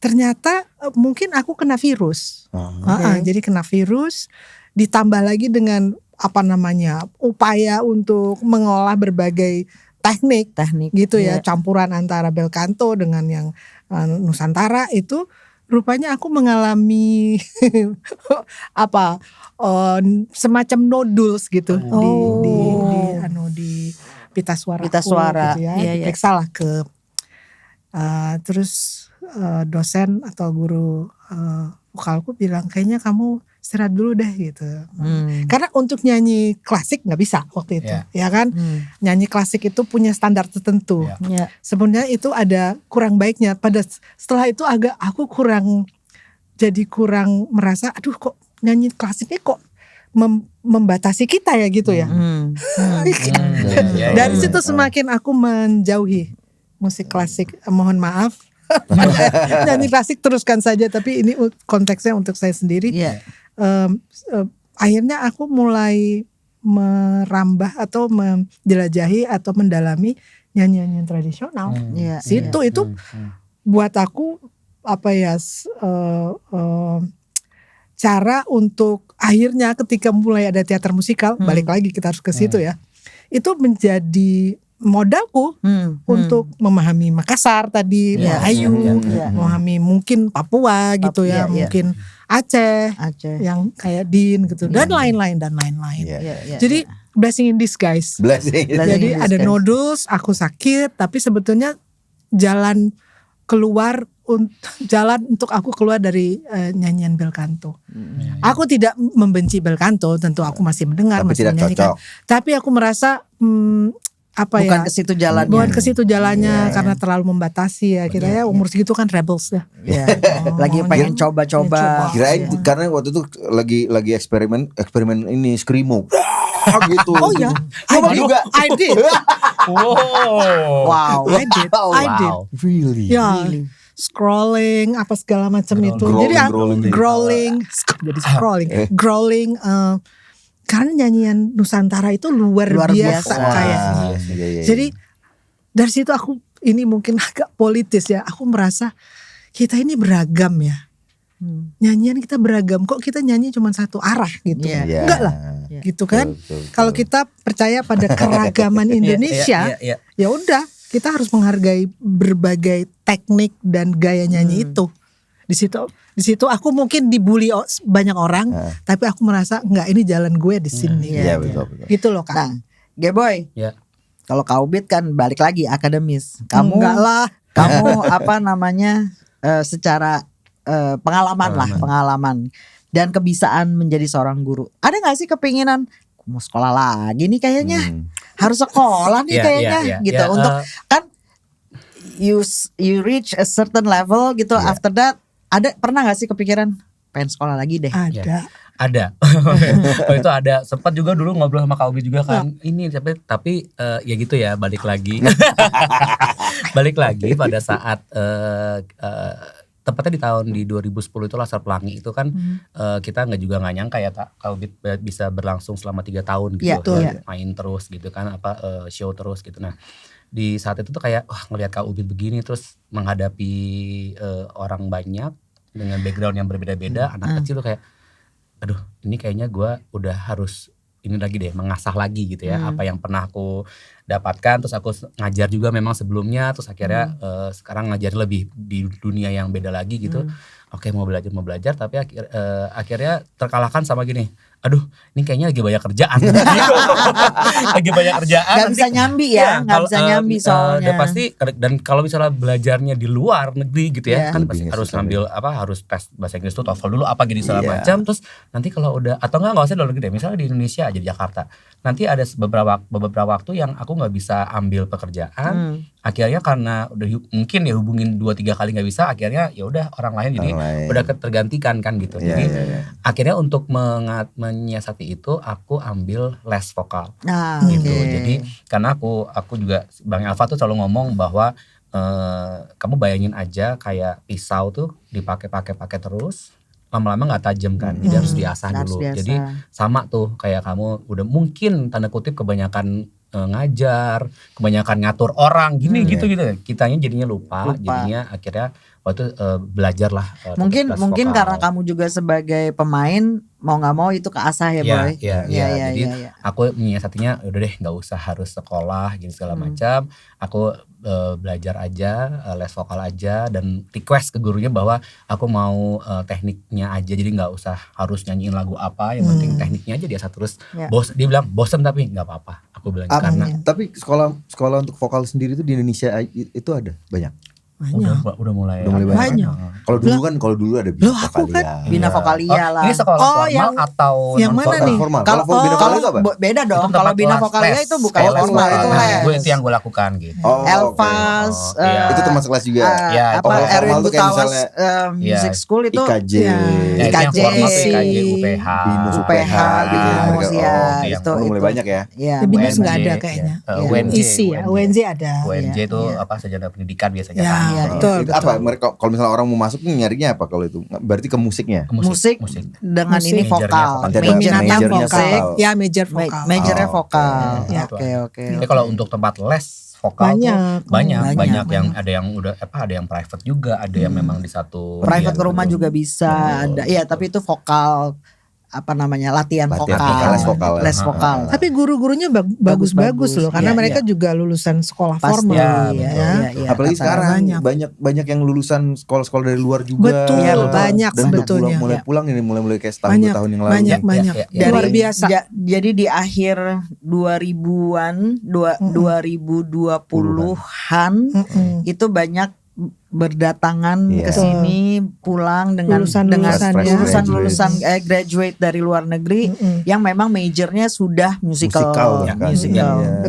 Ternyata mungkin aku kena virus. Jadi kena virus ditambah lagi dengan upaya untuk mengolah berbagai teknik gitu ya, campuran antara bel canto dengan yang Nusantara itu rupanya aku mengalami semacam nodules gitu di pita suara gitu ya. Diperiksa lah ke terus dosen atau guru vokalku bilang kayaknya kamu istirahat dulu deh gitu. Karena untuk nyanyi klasik nggak bisa waktu itu, ya kan? Nyanyi klasik itu punya standar tertentu. Sebenarnya itu ada kurang baiknya. Setelah itu aku kurang merasa, aduh kok nyanyi klasiknya kok membatasi kita ya gitu ya. Dari situ semakin aku menjauhi musik klasik. Mohon maaf. Nyanyi klasik teruskan saja, tapi ini konteksnya untuk saya sendiri. Akhirnya aku mulai merambah atau menjelajahi atau mendalami nyanyian tradisional. Itu buat aku cara untuk akhirnya ketika mulai ada teater musikal, balik lagi kita harus ke situ ya. Itu menjadi modalku untuk memahami Makassar tadi, Melayu, memahami mungkin Papua gitu ya, mungkin Aceh yang kayak Din gitu dan lain-lain. Jadi blessing in disguise. Jadi ada nodules, aku sakit, tapi sebetulnya jalan untuk aku keluar dari nyanyian bel canto. Aku tidak membenci bel canto, tentu aku masih mendengar, masih menyanyikan. Tapi aku merasa bukan ke situ jalannya karena terlalu membatasi ya. Kita ya umur segitu kan rebels ya. Lagi pengen coba-coba. Kirain karena waktu itu lagi eksperimen ini screamo. Gitu. Oh ya, I did. Wow. I did. Really? Ya. Scrolling apa segala macam itu. Jadi growling. Karena nyanyian Nusantara itu luar biasa kayaknya. Jadi dari situ aku ini mungkin agak politis ya. Aku merasa kita ini beragam ya. Nyanyian kita beragam. Kok kita nyanyi cuma satu arah gitu? Enggak lah. gitu kan. Kalau kita percaya pada keragaman Indonesia, ya udah kita harus menghargai berbagai teknik dan gaya nyanyi itu. Di situ aku mungkin dibully banyak orang, tapi aku merasa enggak, ini jalan gue di sini. Betul. Gitu loh Kak. Nah, G-Boy. Kalau Kak Ubit kan balik lagi akademis. Kamu enggak lah. Kamu secara pengalaman dan kebiasaan menjadi seorang guru. Ada nggak sih kepinginan mau sekolah lagi nih kayaknya, harus sekolah nih kayaknya gitu. Untuk kan you reach a certain level gitu. After that pernah nggak sih kepikiran pengen sekolah lagi deh? Ada. Itu ada. Sempat juga dulu ngobrol sama Kak Ubit juga kan. Ini tapi ya gitu ya, balik lagi. Balik lagi pada saat tepatnya di 2010 itu Laskar Pelangi itu kan kita nggak nyangka ya Kak Ubit bisa berlangsung selama 3 tahun gitu. Main terus gitu kan, show terus gitu. Nah, di saat itu tuh kayak ngelihat Kak Ubit begini terus menghadapi orang banyak dengan background yang berbeda-beda, anak kecil tuh kayak aduh, ini kayaknya gue udah harus ini lagi deh, mengasah lagi gitu ya, apa yang pernah aku dapatkan. Terus aku ngajar juga memang sebelumnya, terus akhirnya sekarang ngajar lebih di dunia yang beda lagi gitu. Oke, mau belajar tapi akhirnya terkalahkan sama gini. Aduh, ini kayaknya lagi banyak kerjaan. Lagi banyak kerjaan. Gak bisa nyambi ya, gak bisa nyambi soalnya. Udah pasti, dan kalau misalnya belajarnya di luar negeri gitu ya, kan pasti harus ngambil harus tes bahasa Inggris tuh TOEFL dulu apa gitu segala macam. Terus nanti kalau udah, atau enggak usah di luar negeri deh, misalnya di Indonesia aja, di Jakarta. Nanti ada beberapa waktu yang aku gak bisa ambil pekerjaan. Akhirnya karena udah mungkin ya hubungin 2-3 kali gak bisa, akhirnya ya udah orang lain jadi udah tergantikan kan gitu. Jadi akhirnya untuk menyiasati itu aku ambil les vokal gitu. Jadi karena aku juga Bang Elva tuh selalu ngomong bahwa kamu bayangin aja kayak pisau tuh dipakai terus lama-lama nggak tajam kan, jadi harus diasah dulu. Jadi sama tuh kayak kamu udah mungkin tanda kutip kebanyakan ngajar, kebanyakan ngatur orang gini gitu. Kitanya jadinya lupa. Jadinya akhirnya waktu belajar lah. Mungkin karena kamu juga sebagai pemain mau nggak mau itu keasah ya Boy. Jadi aku menyiasatinya udah deh nggak usah harus sekolah gitu segala macam. Aku belajar aja, les vokal aja, dan request ke gurunya bahwa aku mau tekniknya aja, jadi nggak usah harus nyanyiin lagu apa, yang penting tekniknya aja. Dia terus dia bilang bosen tapi nggak apa-apa. Aku bilang karena tapi sekolah untuk vokal sendiri itu di Indonesia itu ada banyak. Udah mulai banyak. Kalau dulu ada Bina Vokalia. Bina Vokalia lah. Ini sekolah formal atau yang mana nih? Kalau Bina Vokalia itu apa? Beda dong. Kalau Bina Vokalia itu bukan formal, itu les. Itu yang gue lakukan gitu. Elvas, itu termasuk les juga. Erwin Gutawas Music School itu IKJ, IKJ, UPH gitu. Itu mulai banyak ya. Binus nggak ada kayaknya. UNJ ada. UNJ itu apa, sarjana pendidikan biasanya. Betul. Apa mereka kalau misalnya orang mau masuk nyarinya apa kalau itu? Berarti ke musiknya. Musik dengan ini vokal. Minatan vokal. Ya, major vokal. Majornya vokal. Oke. Jadi kalau untuk tempat les vokal banyak yang ada yang udah ada yang private juga, ada yang memang di satu private ke rumah juga bisa ada. Iya, tapi itu vokal latihan vokal, les vokal. Tapi guru-gurunya bagus-bagus loh, karena mereka juga lulusan sekolah formal ya. Apalagi sekarang banyak yang lulusan sekolah-sekolah dari luar juga. Betul, banyak dan sebetulnya. Mulai pulang ini mulai kayak setahun 2 tahun yang lalu. Banyak. Luar biasa. Jadi di akhir 2000-an, 2020-an itu banyak berdatangan ke sini pulang dengan lulusan graduate dari luar negeri yang memang majornya sudah musical.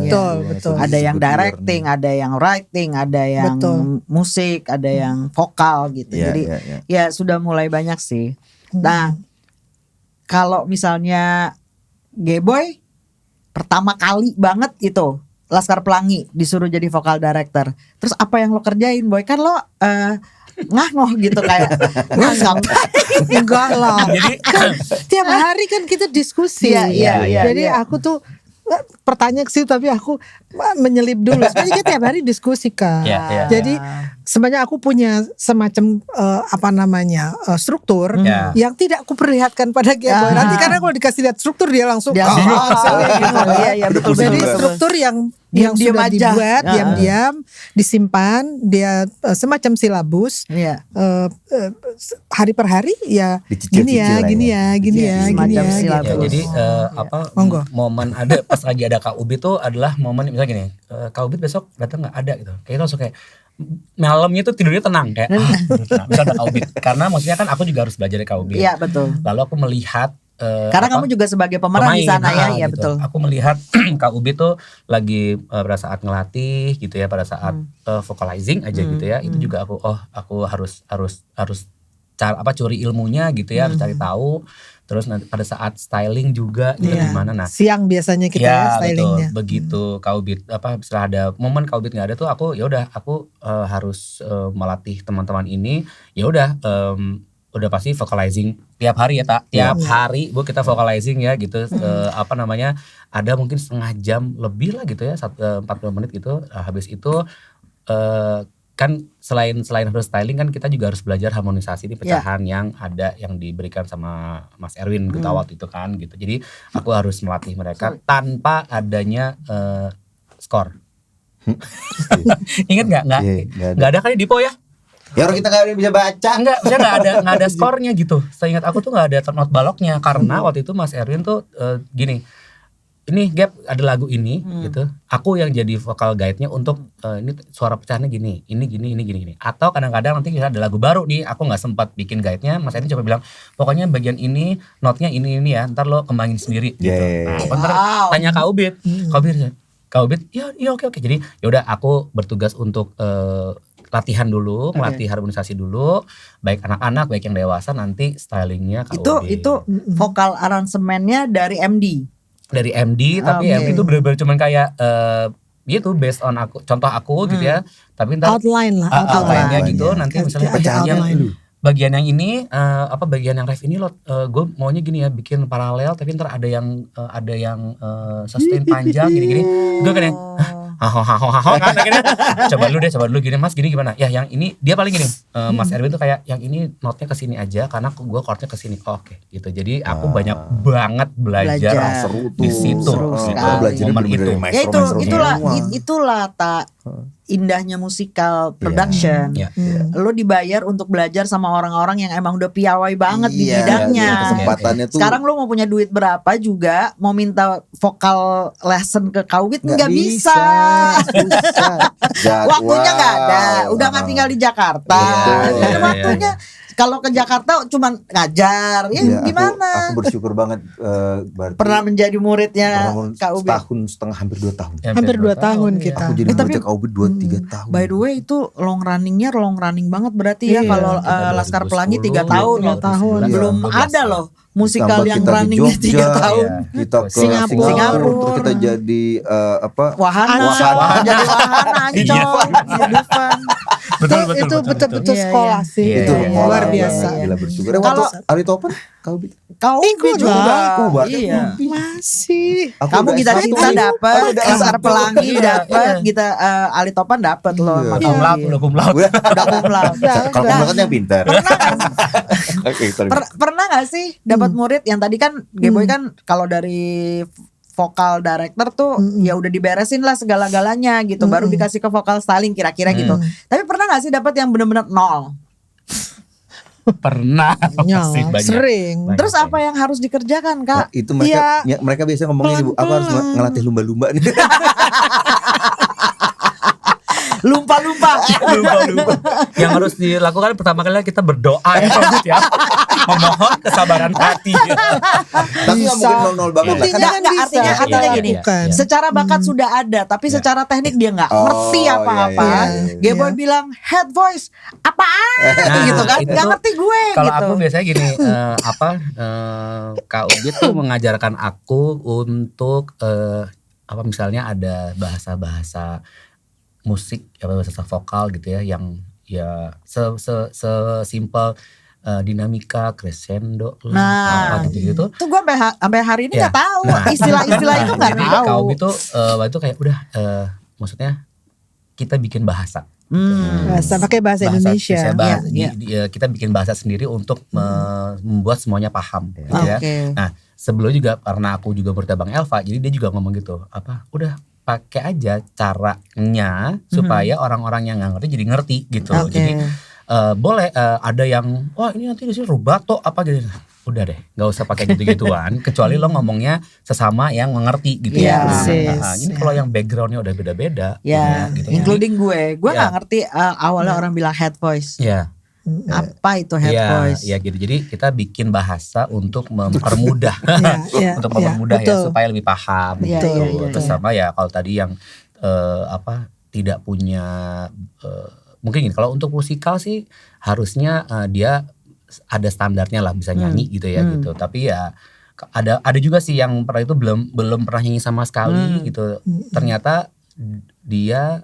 Betul. Ada yang directing, ada yang writing, ada yang musik, ada yang vokal gitu. Jadi ya sudah mulai banyak sih. Nah, kalau misalnya G-Boy pertama kali banget itu Laskar Pelangi disuruh jadi vokal director. Terus apa yang lo kerjain, Boy? Kan lo ngah-ngoh gitu kayak enggak lah. Jadi tiap hari kan kita diskusi. Iya. Jadi aku tuh pertanyaan ke situ, tapi aku menyelip dulu. Sebenarnya kita tiap hari diskusi Kak. Jadi sebenarnya aku punya semacam struktur yang tidak aku perlihatkan pada Geboy. Nanti karena kalau dikasih lihat struktur dia langsung betul. Jadi struktur yang sudah dibuat diam-diam disimpan, dia semacam silabus. Hari per hari ya gini ya. Jadi momen ada pas lagi ada Kak Ubit tuh adalah momen misalnya gini, Kak Ubit besok datang nggak ada gitu, kayak langsung kayak malamnya tuh tidurnya tenang kayak bisa ada Kak Ubit, karena maksudnya kan aku juga harus belajar dari Kak Ubit. Iya betul. Lalu aku melihat karena kamu juga sebagai pemain di sana ya, gitu. Betul. Aku melihat Kak Ubit tuh lagi pada saat ngelatih gitu ya, pada saat vocalizing aja gitu ya, itu juga aku harus cari ilmunya gitu ya, harus cari tahu. Terus nanti pada saat styling juga gitu gimana. Nah, siang biasanya kita stylingnya. Betul. Begitu Kak Ubit setelah ada momen Kak Ubit nggak ada tuh aku harus melatih teman-teman ini. Ya udah pasti vocalizing tiap hari ya tiap hari Bu kita vocalizing ya gitu. Ada mungkin setengah jam lebih lah gitu ya, 40 menit gitu. Habis itu kan selain harus styling kan kita juga harus belajar harmonisasi di pecahan yang ada yang diberikan sama Mas Erwin Gutawat itu kan gitu. Jadi aku harus melatih mereka tanpa adanya skor. Ingat nggak ada kali Dipo ya? Ya orang kita nggak ada yang bisa baca. Saya nggak ada skornya gitu. Seingat aku tuh nggak ada not baloknya karena waktu itu Mas Erwin tuh gini. Ini Gap ada lagu ini gitu. Aku yang jadi vokal guide-nya untuk ini suara pecahannya gini. Ini gini. Atau kadang-kadang nanti kita ada lagu baru nih, aku enggak sempat bikin guide-nya. Mas Edi coba bilang, "Pokoknya bagian ini notnya ini ya, ntar lo kembangin sendiri." gitu. Ntar tanya Kak Ubit. Kak Ubit, "Iya oke." Jadi ya udah aku bertugas untuk latihan dulu, melatih harmonisasi dulu, baik anak-anak, baik yang dewasa, nanti stylingnya Kak Ubit. Itu vokal aransemennya dari MD. Dari MD, tapi MD itu benar-benar cuman kayak gitu based on contoh aku gitu ya. Tapi ntar outline-nya gitu. Nanti misalnya bagian yang ini bagian yang ref ini lo gue maunya gini ya, bikin paralel tapi ntar ada yang sustain panjang gini-gini. Gue kan yang kan akhirnya coba dulu gini Mas, gini gimana ya, yang ini dia paling gini Mas Erwin tuh kayak yang ini notnya kesini aja karena gue chordnya kesini. Oke gitu. Jadi aku banyak banget belajar di situ momen itu. Ya itulah tak indahnya musikal production. Lo dibayar untuk belajar sama orang-orang yang emang udah piawai banget di bidangnya. Kesempatannya tuh. Sekarang lo mau punya duit berapa juga mau minta vokal lesson ke Kak Ubit nggak bisa. Waktunya nggak ada. Udah nggak tinggal di Jakarta. Waktunya kalau ke Jakarta cuma ngajar, gimana? Aku bersyukur banget pernah menjadi muridnya Kak Ubit. Setahun setengah, hampir 2 tahun. Hampir 2 tahun kita. Aku jadi murid Kak Ubit 2-3 tahun. By the way itu long running banget berarti ya kalau Laskar Pelangi 3 tahun. Belum ada loh musikal yang runningnya 3 tahun. Kita ke Singapura. Terus kita jadi Wahana jadi Wahana Ancol. Itu betul-betul sekolah sih. Itu luar biasa. Gila bersyukur. Waktu Ali Topan Kak Ubit juga. Masih. Kamu Gita Cinta dapat, Laskar Pelangi dapat, Gita Ali Topan dapat loh. Udah kumlaut. Kalau kumlaut yang pintar. Pernah nggak sih dapat murid yang tadi kan Geboy kan kalau dari vokal director tuh ya udah diberesin lah segala-galanya gitu, baru dikasih ke vokal styling kira-kira gitu. Tapi pernah nggak sih dapat yang benar-benar nol? Pernah, sering. Terus apa yang harus dikerjakan Kak? Nah, itu mereka biasa ngomongin Ibu, aku harus ngelatih lumba-lumba nih. Lumpa-lumpa. Yang harus dilakukan pertama kali kita berdoa ya, memohon kesabaran hati. Tapi nggak mungkin 0-0 banget lah. Artinya gini, secara bakat sudah ada, tapi secara teknik dia nggak ngerti apa-apa. Geboy bilang head voice apaan gitu kan, nggak ngerti gue. Kalau gitu. aku biasanya gini, Kak Ubit tuh mengajarkan aku untuk misalnya ada bahasa-bahasa musik, bahasa vokal gitu ya, yang ya sesimpel dinamika, crescendo, Nah, apa gitu. Itu gue sampai hari ini nggak tahu istilah-istilah itu nggak Jadi tahu. Kak Ubi tuh waktu itu kayak udah maksudnya kita bikin bahasa. Bahasa pakai bahasa Indonesia. Kita bikin bahasa sendiri untuk membuat semuanya paham gitu ya. Nah, sebelumnya juga karena aku juga bertanya Bang Elva, jadi dia juga ngomong gitu, udah pakai aja caranya supaya orang-orang yang nggak ngerti jadi ngerti gitu. Jadi boleh ada yang ini nanti di sini rubato apa gitu. Udah deh, nggak usah pakai gitu-gituan. Kecuali lo ngomongnya sesama yang mengerti gitu ya. Ini kalau yang backgroundnya udah beda-beda, gitu. Including gue nggak ngerti awalnya orang bilang head voice. Apa itu head voice? Ya gitu. Jadi kita bikin bahasa untuk mempermudah, untuk mempermudah ya supaya lebih paham gitu. Terus sama ya kalau tadi yang tidak punya mungkin gini, kalau untuk musikal sih harusnya dia ada standarnya lah bisa nyanyi gitu ya gitu. Tapi ya ada juga sih yang pernah itu belum pernah nyanyi sama sekali gitu. Ternyata dia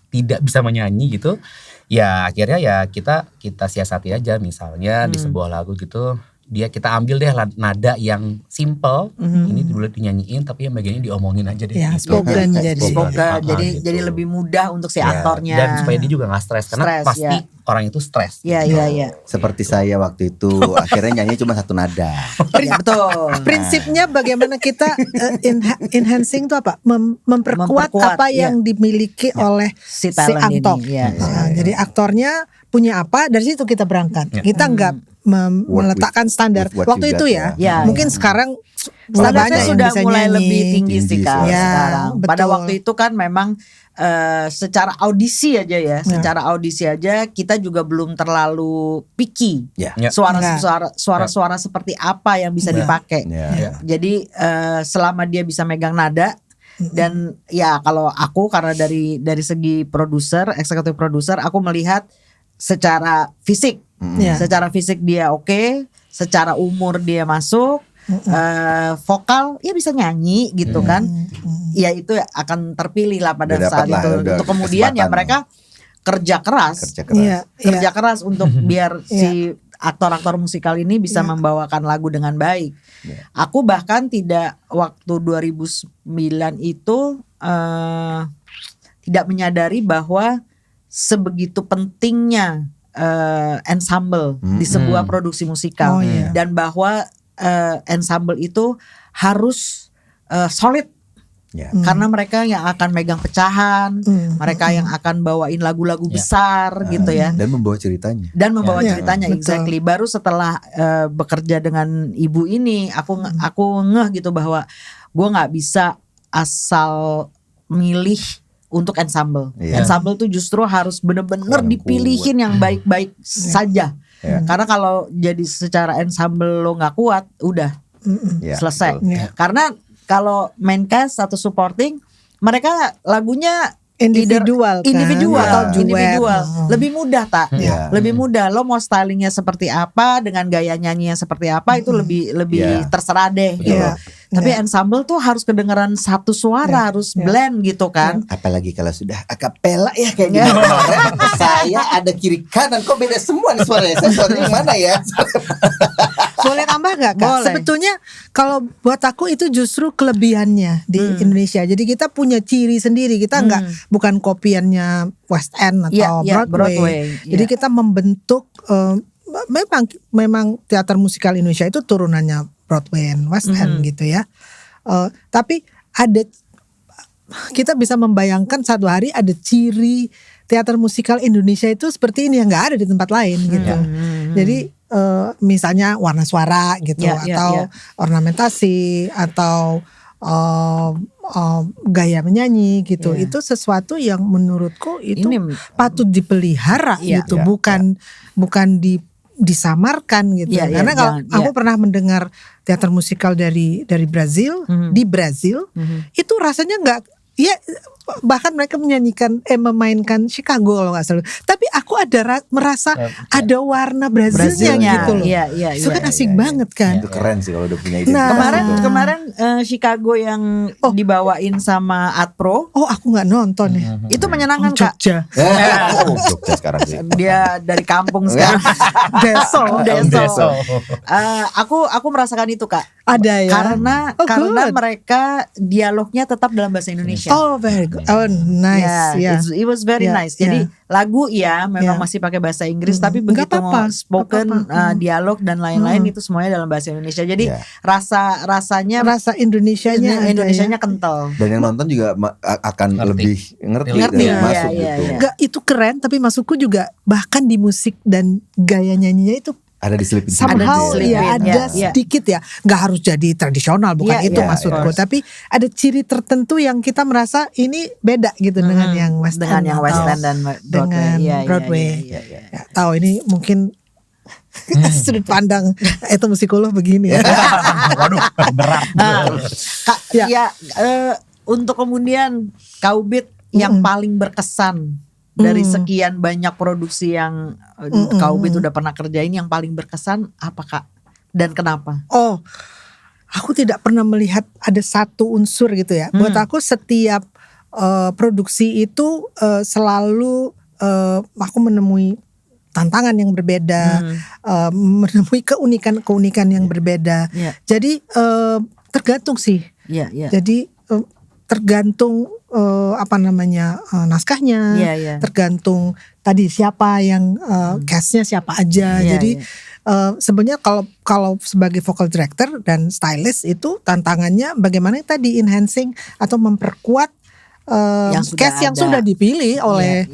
tidak bisa menyanyi gitu. Ya akhirnya ya kita siasati aja, misalnya di sebuah lagu gitu kita ambil deh nada yang simple, ini boleh dinyanyiin tapi yang bagiannya diomongin aja deh. Spoken jadi lebih mudah untuk si aktornya. Dan supaya dia juga nggak stres karena pasti orang itu stres. Iya. Seperti saya waktu itu akhirnya nyanyi cuma satu nada. Betul. Prinsipnya bagaimana kita enhancing itu apa? Memperkuat apa yang dimiliki oleh si aktor. Jadi aktornya punya apa, dari situ kita berangkat. Kita nggak meletakkan standar waktu itu ya. Mungkin sekarang standarnya sudah mulai lebih tinggi sih Kak sekarang. Betul. Pada waktu itu kan memang secara audisi aja kita juga belum terlalu picky. Suara-suara seperti apa yang bisa dipakai. Jadi selama dia bisa megang nada. Dan ya kalau aku karena dari segi produser, eksekutif produser, aku melihat secara fisik, secara fisik dia oke, secara umur dia masuk, vokal ya bisa nyanyi gitu kan, ya itu akan terpilih lah pada saat itu. Untuk kemudian ya mereka kerja keras untuk biar si aktor-aktor musikal ini bisa membawakan lagu dengan baik. Aku bahkan waktu 2009 itu tidak menyadari bahwa sebegitu pentingnya ensemble di sebuah produksi musikal, dan bahwa ensemble itu harus solid. Karena mereka yang akan megang pecahan, mereka yang akan bawain lagu-lagu besar gitu ya. Dan membawa ceritanya. Exactly. Baru setelah bekerja dengan ibu ini, aku ngeh gitu bahwa gue nggak bisa asal milih untuk ensemble. Ensemble tuh justru harus bener-bener dipilihin yang baik-baik saja. Karena kalau jadi secara ensemble lo nggak kuat, udah selesai. Karena kalau main cast atau supporting, mereka lagunya individual lebih mudah lebih mudah. Lo mau stylingnya seperti apa, dengan gaya nyanyinya seperti apa, itu lebih terserah deh gitu. Tapi ensemble tuh harus kedengeran satu suara, harus blend gitu kan. Apalagi kalau sudah akapela ya kayak gitu. Saya ada kiri kanan, kok beda semua nih suaranya. Suaranya mana ya? Boleh tambah gak Kak? Boleh. Sebetulnya kalau buat aku itu justru kelebihannya di Indonesia. Jadi kita punya ciri sendiri. Kita bukan kopiannya West End atau Broadway. Jadi kita membentuk memang teater musikal Indonesia itu turunannya Broadway and West End gitu ya. Tapi kita bisa membayangkan satu hari ada ciri teater musikal Indonesia itu seperti ini yang nggak ada di tempat lain gitu. Jadi misalnya warna suara gitu, atau ornamentasi, atau gaya menyanyi gitu. Itu sesuatu yang menurutku itu patut dipelihara gitu, bukan disamarkan gitu. Karena kalau aku pernah mendengar teater musikal dari Brazil, di Brazil itu rasanya nggak, bahkan mereka memainkan Chicago kalau nggak salah. Tapi aku ada merasa ada warna Brazilnya gitu loh. Iya, itu kan asik banget kan. Itu keren sih kalau udah punya ide. Kemarin Chicago yang dibawain sama Atpro. Oh, aku nggak nonton ya. Itu menyenangkan Kak. Jogja. Jogja sekarang sih. Dia dari kampung sekarang. Deso. Aku merasakan itu Kak. Ada ya. Karena mereka dialognya tetap dalam bahasa Indonesia. Oh, very good. Oh, nice. It was very nice. Jadi lagu memang masih pakai bahasa Inggris, tapi begitu mau spoken, dialog dan lain-lain itu semuanya dalam bahasa Indonesia. Jadi rasa Indonesianya kental. Dan yang nonton juga akan lebih ngerti. Masuk gitu. Enggak, itu keren, tapi masukku juga bahkan di musik dan gaya nyanyinya itu ada diselipin somehow ada sedikit ya, nggak harus jadi tradisional, bukan itu maksudku, tapi ada ciri tertentu yang kita merasa ini beda gitu dengan yang West End, dan Broadway. Ya, tahu ini mungkin sudut pandang itu musikolog begini ya. Waduh, berat. Kak, untuk kemudian Kak Ubit yang paling berkesan dari sekian banyak produksi yang Kak Ubit udah pernah kerjain, yang paling berkesan apa Kak? Dan kenapa? Oh, aku tidak pernah melihat ada satu unsur gitu ya. Buat aku setiap produksi itu selalu aku menemui tantangan yang berbeda, menemui keunikan yang berbeda. Jadi tergantung sih. Jadi tergantung naskahnya, tergantung tadi siapa yang castnya siapa aja. Jadi sebenarnya kalau sebagai vocal director dan stylist itu tantangannya bagaimana tadi enhancing atau memperkuat cast yang sudah dipilih oleh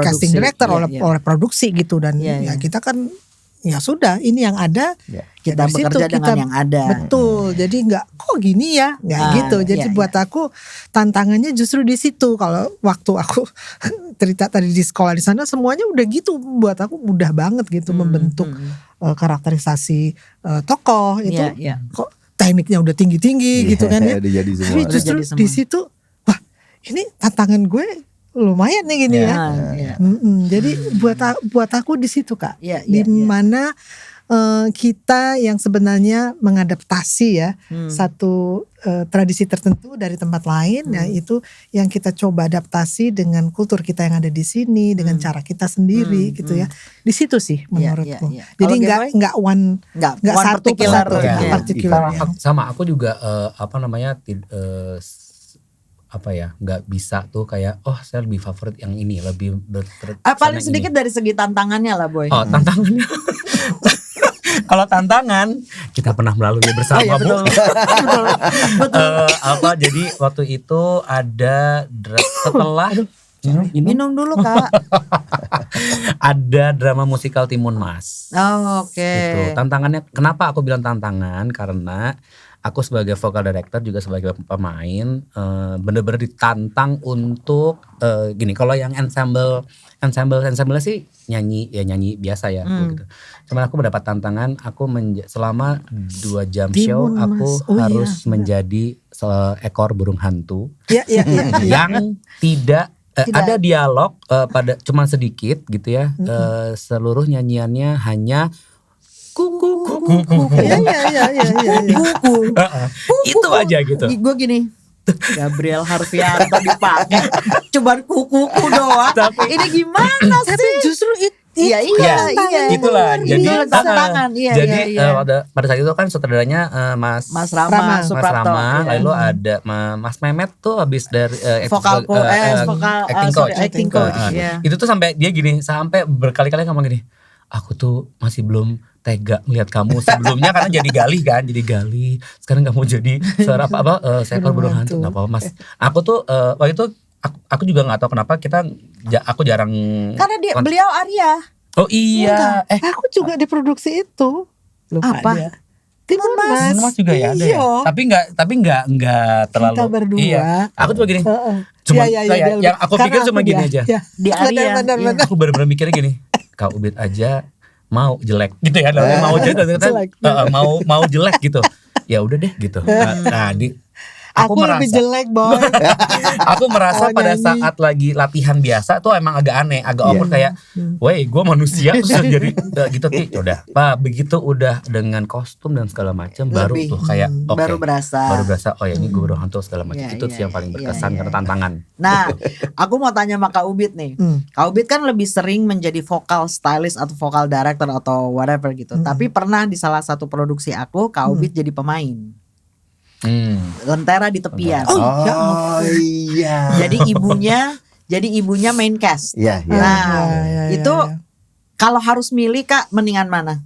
casting director, oleh produksi gitu, dan ya kita kan ya sudah ini yang ada, kita bekerja dengan yang ada. Betul. Jadi nggak kok gini ya, nggak gitu. Jadi buat aku tantangannya justru di situ. Kalau waktu aku cerita tadi di sekolah di sana semuanya udah gitu. Buat aku mudah banget gitu membentuk karakterisasi tokoh itu. Kok tekniknya udah tinggi-tinggi gitu kan ya. Tapi justru di situ, wah ini tantangan gue lumayan nih gini ya. Jadi buat aku di situ Kak, di mana kita yang sebenarnya mengadaptasi ya satu tradisi tertentu dari tempat lain, ya itu yang kita coba adaptasi dengan kultur kita yang ada di sini, dengan cara kita sendiri gitu ya. Di situ sih menurutku. Jadi nggak satu persatu. Sama aku juga nggak bisa tuh kayak saya lebih favorit yang ini, lebih paling sedikit dari segi tantangannya lah Boy. Tantangannya kalau tantangan kita pernah melalui bersama Bu. Betul. Jadi waktu itu ada setelah minum dulu Kak. Ada drama musikal Timun Mas. Oke. Gitu. Tantangannya, kenapa aku bilang tantangan, karena aku sebagai vocal director juga sebagai pemain bener-bener ditantang untuk gini. Kalau yang ensemble sih nyanyi biasa ya gitu. Cuman aku mendapat tantangan, aku selama 2 jam show aku harus menjadi seekor burung hantu yang tidak ada dialog pada cuman sedikit gitu ya. Seluruh nyanyiannya hanya kuku. Itu aja gitu. Gue gini, Gabriel Harfianto dipakai cuman kuku doang. Ini gimana sih? Tapi justru Iya. Itulah. Jadi tantangan. Jadi pada saat itu kan sutradaranya Mas Rama. Lalu ada Mas Mehmet tuh habis dari acting coach. Itu tuh sampai dia gini, sampai berkali-kali ngomong gini, aku tuh masih belum tega melihat kamu sebelumnya karena jadi gali. Sekarang kamu jadi suara seekor burung hantu. Nggak apa-apa Mas. Aku tuh waktu itu aku juga nggak tahu kenapa aku jarang. Karena beliau Arya. Oh iya. Aku juga diproduksi itu. Lupa apa? Dia. Timun Mas juga ya ada ya. Tapi nggak terlalu. Kita berdua. Iya. Aku cuma gini. Cuma yang aku pikir cuma gini aja. Di Arya. Benar. Aku benar-benar mikirnya gini. Kak Ubit aja mau jelek gitu ya. Mau jelek mau jelek gitu. Ya udah deh gitu. aku lebih jelek boy. Aku merasa pada saat lagi latihan biasa tuh emang agak aneh, agak awkward kayak, woi gue manusia terus jadi gitu Ki. Udah, Pak, begitu udah dengan kostum dan segala macam baru tuh kayak baru berasa. Oh ya ini gue udah hantu segala macam. Itu sih yang paling berkesan karena tantangan. Nah, aku mau tanya sama Kak Ubit nih. Kak Ubit kan lebih sering menjadi vocal stylist atau vocal director atau whatever gitu. Tapi pernah di salah satu produksi aku, Kak Ubit jadi pemain. Lentera di tepian. Iya. Jadi ibunya main cast. Iya. Itu kalau harus milih Kak, mendingan mana?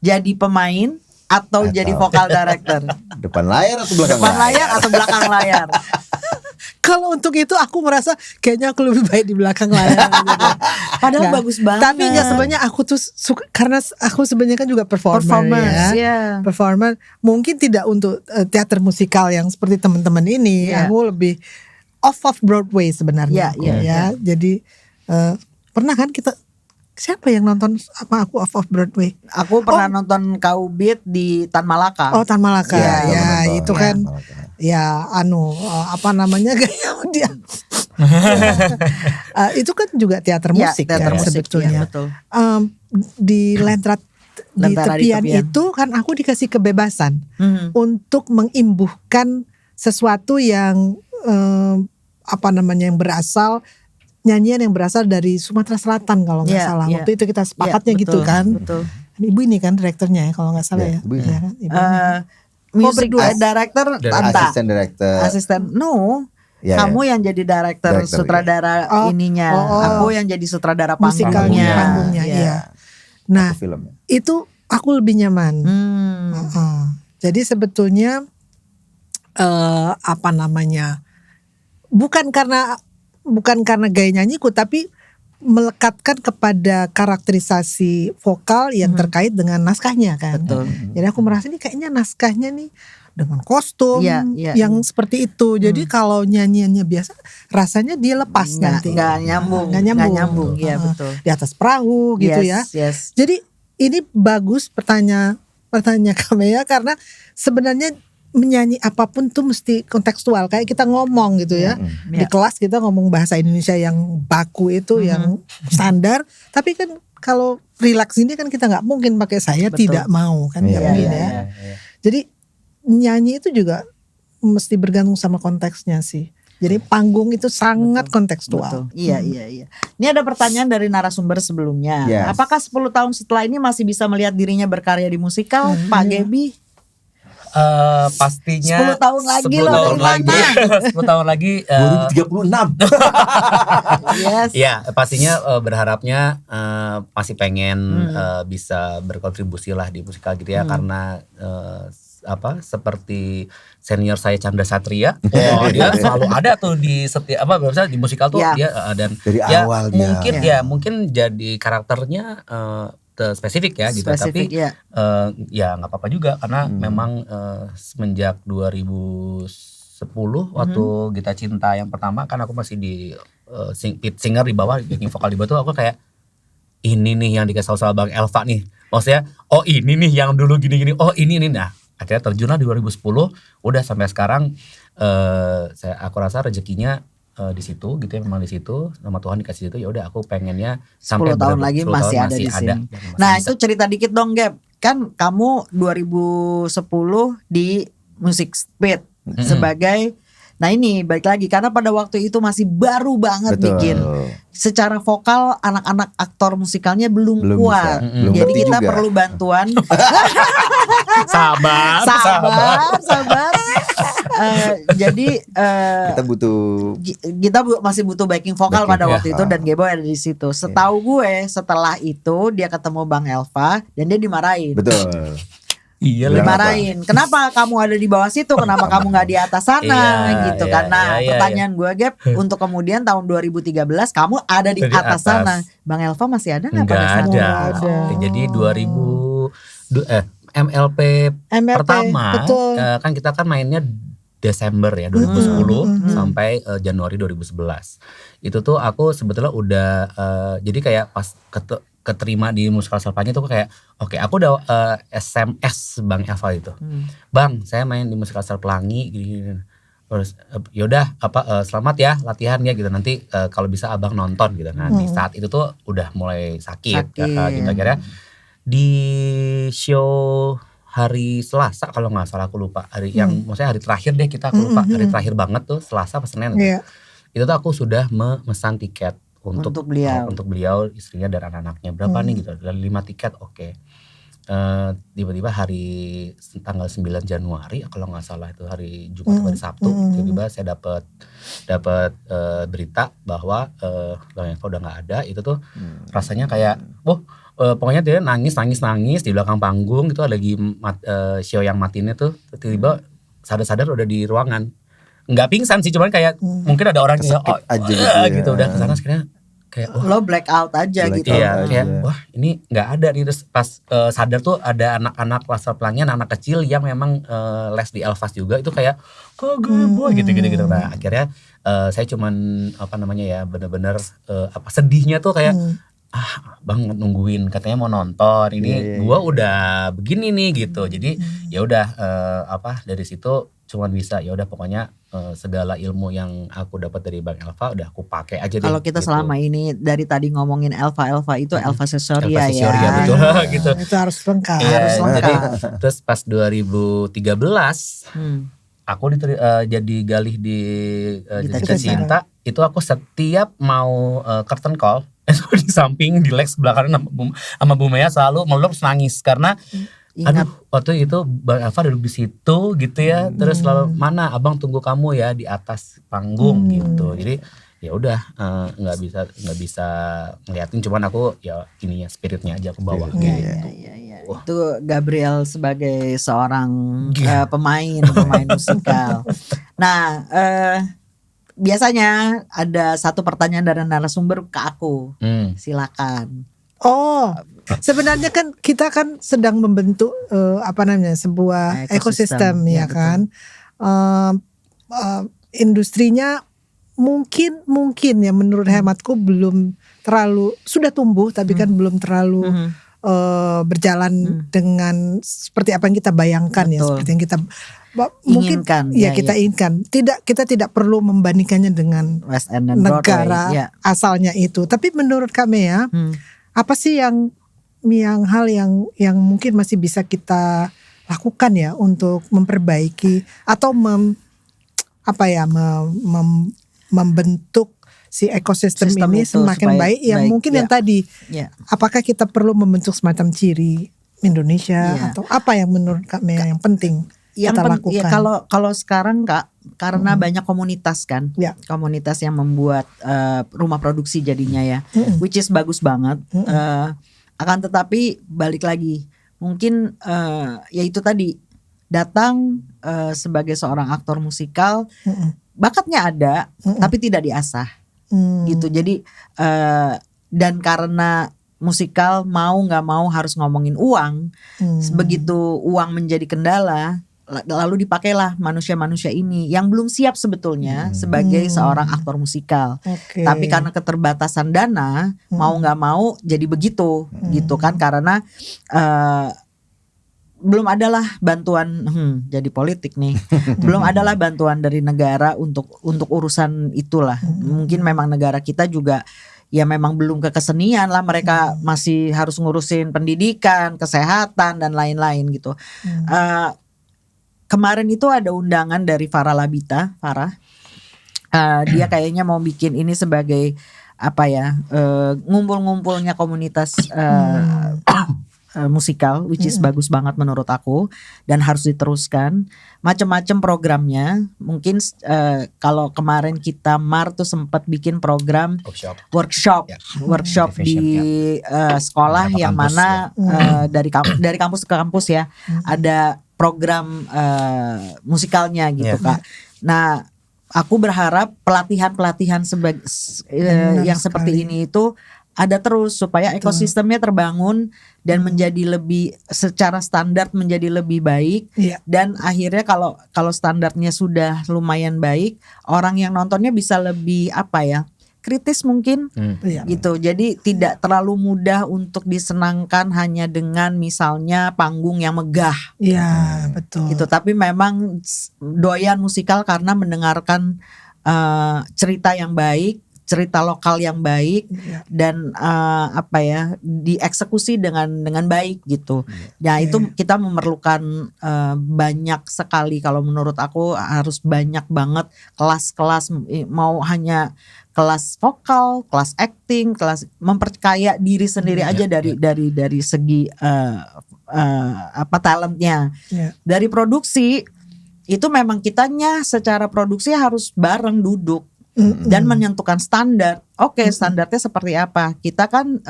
Jadi pemain atau jadi vocal director? Depan layar atau belakang Depan layar atau belakang layar? Kalau untuk itu aku merasa kayaknya aku lebih baik di belakang layar. Padahal bagus banget. Tapi enggak, sebenarnya aku tuh suka, karena aku sebenarnya kan juga performer ya. Performer mungkin tidak untuk teater musikal yang seperti teman-teman ini. Aku lebih off Broadway sebenarnya. Jadi pernah kan kita, siapa yang nonton apa aku off Broadway? Aku pernah nonton Kak Ubit di Tan Malaka. Oh, Tan Malaka. Ya, itu kan ya apa namanya gaya dia. Itu kan juga teater musik kan sebetulnya. Betul. Di Lentera di tepian itu kan aku dikasih kebebasan untuk mengimbuhkan sesuatu yang yang berasal, nyanyian yang berasal dari Sumatera Selatan kalau nggak salah. Waktu itu kita sepakatnya gitu kan. Betul. Ibu ini kan direkturnya ya kalau nggak salah ya. Music director Tanta. Asisten director. Kamu yang jadi director sutradara ininya. Aku yang jadi sutradara panggungnya. Iya. Nah, itu aku lebih nyaman. Jadi sebetulnya bukan karena gaya nyanyiku, tapi melekatkan kepada karakterisasi vokal yang terkait dengan naskahnya kan. Betul. Jadi aku merasa ini kayaknya naskahnya nih dengan kostum yang seperti itu. Jadi kalau nyanyiannya biasa rasanya dia lepas nanti. Nggak nyambung. Iya betul. Di atas perahu gitu ya. Jadi ini bagus pertanyaan Kamea, karena sebenarnya menyanyi apapun tuh mesti kontekstual, kayak kita ngomong gitu ya. Di kelas kita ngomong bahasa Indonesia yang baku itu yang standar, tapi kan kalau relax ini kan kita nggak mungkin pakai saya tidak mau kan, nggak mungkin ya. Jadi nyanyi itu juga mesti bergantung sama konteksnya sih. Jadi panggung itu sangat kontekstual. Iya. Ini ada pertanyaan dari narasumber sebelumnya. Apakah 10 tahun setelah ini masih bisa melihat dirinya berkarya di musikal, Pak Gebi? Pastinya 10 tahun lagi loh. 10 tahun lagi 2036. Ya pastinya berharapnya masih pengen bisa berkontribusi lah di musikal gitu ya, karena seperti senior saya Chandra Satria, dia selalu ada tuh di setiap misalnya di musikal tuh dia dan dari awal mungkin jadi karakternya spesifik ya gitu, tapi ya nggak apa-apa juga karena memang semenjak 2010 waktu Gita Cinta yang pertama kan aku masih di lead singer di bawah, backing vokal di bawah tuh aku kayak ini nih yang dikasih sama Bang Elva nih, maksudnya ini nih yang dulu gini-gini, ini nah akhirnya terjunlah di 2010, udah sampai sekarang aku rasa rezekinya di situ gitu ya, memang di situ sama Tuhan dikasih itu, ya udah aku pengennya sampai 10 tahun lagi masih ada di sini. Nah itu cerita dikit dong Gap, kan kamu 2010 di Music Speed sebagai, nah ini balik lagi karena pada waktu itu masih baru banget bikin. Secara vokal anak-anak aktor musikalnya belum kuat, jadi kita juga perlu bantuan. Sabar. Jadi kita masih butuh backing vokal pada waktu itu, dan Gebo ada di situ. Setahu gue setelah itu dia ketemu Bang Elva dan dia dimarahin. Betul. Iya, dimarahin. Kenapa kamu ada di bawah situ? Kenapa kamu nggak di atas sana gitu? Karena pertanyaan gue Gap, untuk kemudian tahun 2013 kamu ada di atas sana. Bang Elva masih ada nggak pada saat itu? Ada. Jadi 2000 MLP pertama kan kita kan mainnya Desember ya 2010 sampai Januari 2011. Itu tuh aku sebetulnya udah jadi kayak pas keterima di musikal Salpanya tuh kayak oke, aku udah SMS Bang Elva itu. Bang, saya main di musikal Pelangi gini. Terus yaudah selamat ya latihannya gitu, nanti kalau bisa abang nonton gitu. Nah di saat itu tuh udah mulai sakit. Gitu. Akhirnya di show hari Selasa kalau nggak salah, aku lupa hari yang maksudnya hari terakhir deh kita, aku lupa hari terakhir banget tuh, Selasa apa Senin itu tuh aku sudah memesan tiket untuk beliau, istrinya dan anak-anaknya. Berapa nih gitu, 5 tiket, oke. Tiba-tiba hari tanggal 9 Januari kalau nggak salah, itu hari Jumat atau hari Sabtu, tiba-tiba saya dapat berita bahwa Bang Elva udah nggak ada. Itu tuh rasanya kayak pokoknya dia nangis di belakang panggung gitu, lagi show yang matinnya tuh, tiba-tiba sadar udah di ruangan, nggak pingsan sih, cuman kayak mungkin ada orang yang aja gitu udah kesana sekarang kayak lo black out aja gitu. Iya, kayak wah ini nggak ada nih. Terus pas sadar tuh ada anak-anak kelas pelannya, anak kecil yang memang les di Elvas juga, itu kayak boy gitu. Nah akhirnya saya cuman bener-bener sedihnya tuh kayak banget nungguin, katanya mau nonton ini, gua udah begini nih gitu. Jadi ya udah dari situ cuman bisa ya udah pokoknya segala ilmu yang aku dapat dari Bang Elva udah aku pakai aja deh. Kalau kita gitu. Selama ini dari tadi ngomongin Elva itu Elva Sesoria ya. Betul gitu. Itu harus lengkap. Harus lengkap. Jadi, terus pas 2013 aku jadi galih di Cita Cinta. Itu aku setiap mau curtain call di samping, di leg sebelah kanan sama Bu Mea selalu meluk nangis karena ingat. Waktu itu Bang Elva duduk di situ gitu ya, terus selalu mana abang tunggu kamu ya di atas panggung gitu. Jadi ya udah nggak bisa ngeliatin, cuman aku ya ininya spiritnya aja aku bawa gitu. Iya. Itu Gabriel sebagai seorang pemain musikal. Nah biasanya ada satu pertanyaan dari narasumber ke aku. Silakan. Sebenarnya kan kita kan sedang membentuk sebuah ekosistem ya kan. Industrinya mungkin ya menurut hematku belum terlalu, sudah tumbuh tapi kan belum terlalu berjalan dengan seperti apa yang kita bayangkan. Betul. Ya, seperti yang kita mungkin inginkan, kita inginkan. Kita tidak perlu membandingkannya dengan West End dan negara Broadway, asalnya itu. Tapi menurut kami ya, apa sih yang hal yang mungkin masih bisa kita lakukan ya untuk memperbaiki atau membentuk si ekosistem ini semakin baik yang mungkin yang tadi. Apakah kita perlu membentuk semacam ciri Indonesia atau apa yang menurut kami yang penting kita lakukan? Ya, kalau sekarang Kak, karena banyak komunitas kan, komunitas yang membuat rumah produksi jadinya ya, which is bagus banget. Akan tetapi balik lagi, mungkin ya itu tadi, datang sebagai seorang aktor musikal, bakatnya ada tapi tidak diasah gitu. Jadi dan karena musikal mau nggak mau harus ngomongin uang, begitu uang menjadi kendala, lalu dipakailah manusia-manusia ini yang belum siap sebetulnya sebagai seorang aktor musikal. Tapi karena keterbatasan dana, mau nggak mau jadi begitu gitu kan, karena belum adalah bantuan jadi politik nih. Belum adalah bantuan dari negara untuk urusan itulah. Mungkin memang negara kita juga ya memang belum ke kesenian lah, mereka masih harus ngurusin pendidikan, kesehatan dan lain-lain gitu. Kemarin itu ada undangan dari Farah Labita, dia kayaknya mau bikin ini sebagai ngumpul-ngumpulnya komunitas musikal, which is bagus banget menurut aku dan harus diteruskan. Macam-macam programnya. Mungkin kalau kemarin kita tuh sempat bikin program workshop di sekolah yang mana dari kampus ke kampus ya, ada program musikalnya gitu Kak. Nah, aku berharap pelatihan yang seperti ini itu ada terus supaya ekosistemnya terbangun dan menjadi lebih secara standar menjadi lebih baik. Dan akhirnya kalau standarnya sudah lumayan baik, orang yang nontonnya bisa lebih kritis mungkin gitu. Jadi tidak terlalu mudah untuk disenangkan hanya dengan misalnya panggung yang megah. Iya, betul. Gitu. Tapi memang doyan musikal karena mendengarkan cerita yang baik, cerita lokal yang baik, dan dieksekusi dengan baik gitu. Ya itu kita memerlukan banyak sekali, kalau menurut aku harus banyak banget kelas-kelas, mau hanya kelas vokal, kelas acting, kelas memperkaya diri sendiri aja dari segi talentnya. Dari produksi itu memang kitanya secara produksi harus bareng duduk dan menentukan standar. Oke, standarnya seperti apa? Kita kan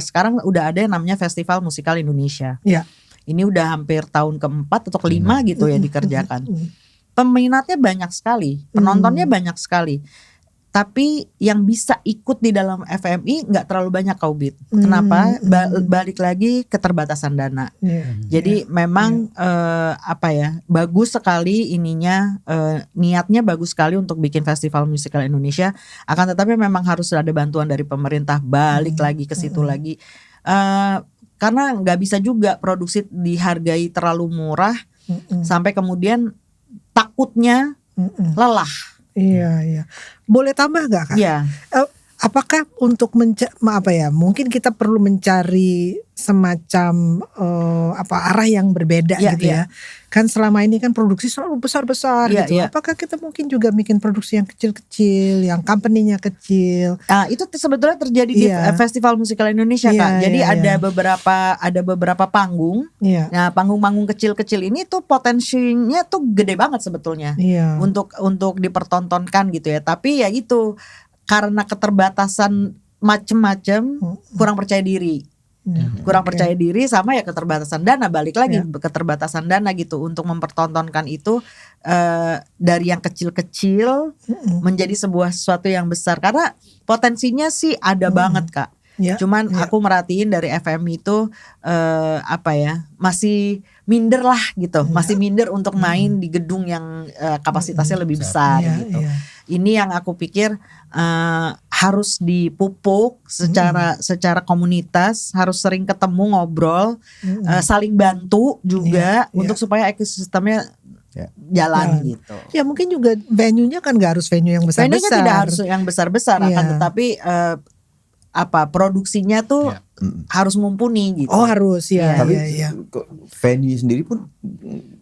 sekarang udah ada yang namanya Festival Musikal Indonesia. Ini udah hampir tahun keempat atau kelima gitu ya dikerjakan. Peminatnya banyak sekali, penontonnya banyak sekali. Tapi yang bisa ikut di dalam FMI nggak terlalu banyak, Kaubit. Kenapa? Balik lagi keterbatasan dana. Jadi memang bagus sekali ininya, niatnya bagus sekali untuk bikin Festival Musikal Indonesia. Akan tetapi memang harus ada bantuan dari pemerintah. Balik lagi ke situ lagi. Karena nggak bisa juga produksi dihargai terlalu murah sampai kemudian takutnya lelah. Iya. Boleh tambah gak Kak? Iya. Apakah untuk mungkin kita perlu mencari semacam arah yang berbeda gitu ya. Kan selama ini kan produksi selalu besar-besar gitu. Apakah kita mungkin juga bikin produksi yang kecil-kecil, yang company-nya kecil? Itu sebetulnya terjadi di Festival Musikal Indonesia, Kak. Jadi ada beberapa panggung. Nah, panggung-panggung kecil-kecil ini tuh potensinya tuh gede banget sebetulnya. Untuk dipertontonkan gitu ya. Tapi ya itu karena keterbatasan macem-macem, kurang percaya diri. Kurang percaya diri sama ya keterbatasan dana, balik lagi keterbatasan dana gitu untuk mempertontonkan itu dari yang kecil-kecil menjadi sesuatu yang besar, karena potensinya sih ada banget, Kak. Cuman aku merhatiin dari FMI itu masih minder lah gitu, masih minder untuk main di gedung yang kapasitasnya lebih besar gitu. Ini yang aku pikir harus dipupuk secara komunitas, harus sering ketemu, ngobrol, saling bantu juga untuk supaya ekosistemnya jalan gitu. Ya mungkin juga venue-nya kan gak harus venue yang besar-besar. Venue-nya tidak harus yang besar-besar, akan tetapi produksinya tuh harus mumpuni gitu. Oh harus ya. Tapi venue sendiri pun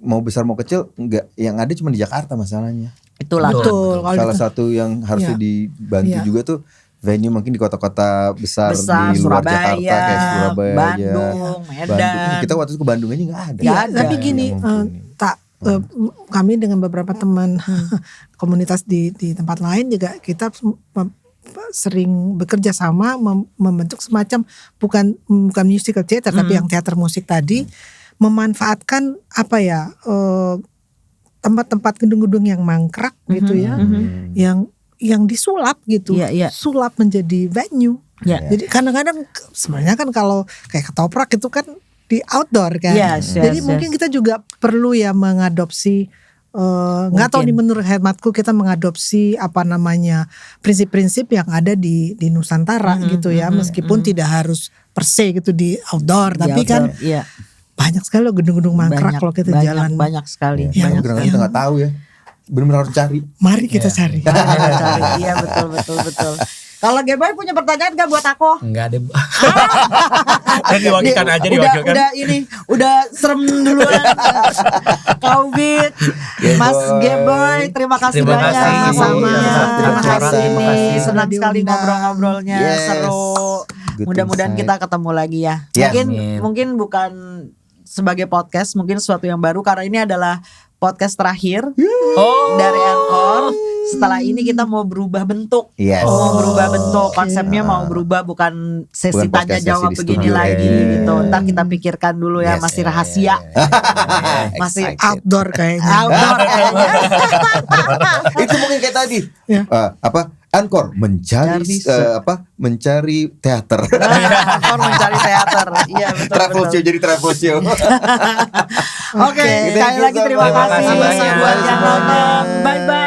mau besar mau kecil enggak, yang ada cuma di Jakarta masalahnya. Itulah. Betul. Salah satu yang harusnya dibantu juga tuh venue mungkin di kota-kota besar di luar Surabaya, Jakarta kayak Surabaya, Bandung, Medan. Kita waktu itu ke Bandung aja nggak ada. Tapi gini, kami dengan beberapa teman komunitas di tempat lain juga kita sering bekerja sama membentuk semacam bukan musical theater tapi yang teater musik tadi, memanfaatkan tempat-tempat gedung-gedung yang mangkrak gitu ya, yang disulap gitu, sulap menjadi venue. Jadi kadang-kadang sebenarnya kan kalau kayak ketoprak itu kan di outdoor kan, jadi mungkin kita juga perlu ya mengadopsi. Nggak tahu nih, menurut hematku kita mengadopsi prinsip-prinsip yang ada di Nusantara gitu ya, meskipun tidak harus per se gitu di outdoor, tapi kan banyak sekali loh gedung-gedung mangkrak kalau kita jalan. Banyak sekali. Kadang-kadang kita nggak tahu ya, benar-benar harus cari. Mari kita cari. Iya betul. Kalau Geboy punya pertanyaan gak buat aku? Enggak ada. Diwakilkan aja, diwakilkan. Udah serem duluan. Kaubit, Mas Geboy, terima kasih banyak sama hari ini. Senang sekali ngobrol-ngobrolnya, seru. Mudah-mudahan kita ketemu lagi ya. Mungkin bukan sebagai podcast, mungkin sesuatu yang baru karena ini adalah podcast terakhir dari Anchor. Setelah ini kita mau berubah bentuk, konsepnya mau berubah, bukan sesi tanya jawab begini lagi gitu. Ntar kita pikirkan dulu ya, masih rahasia, masih outdoor kayaknya. Itu mungkin kayak tadi, Anchor mencari teater. Anchor mencari teater, iya betul. Travel show jadi travel show. Oke, sekali lagi terima kasih buat yang nonton. Bye bye.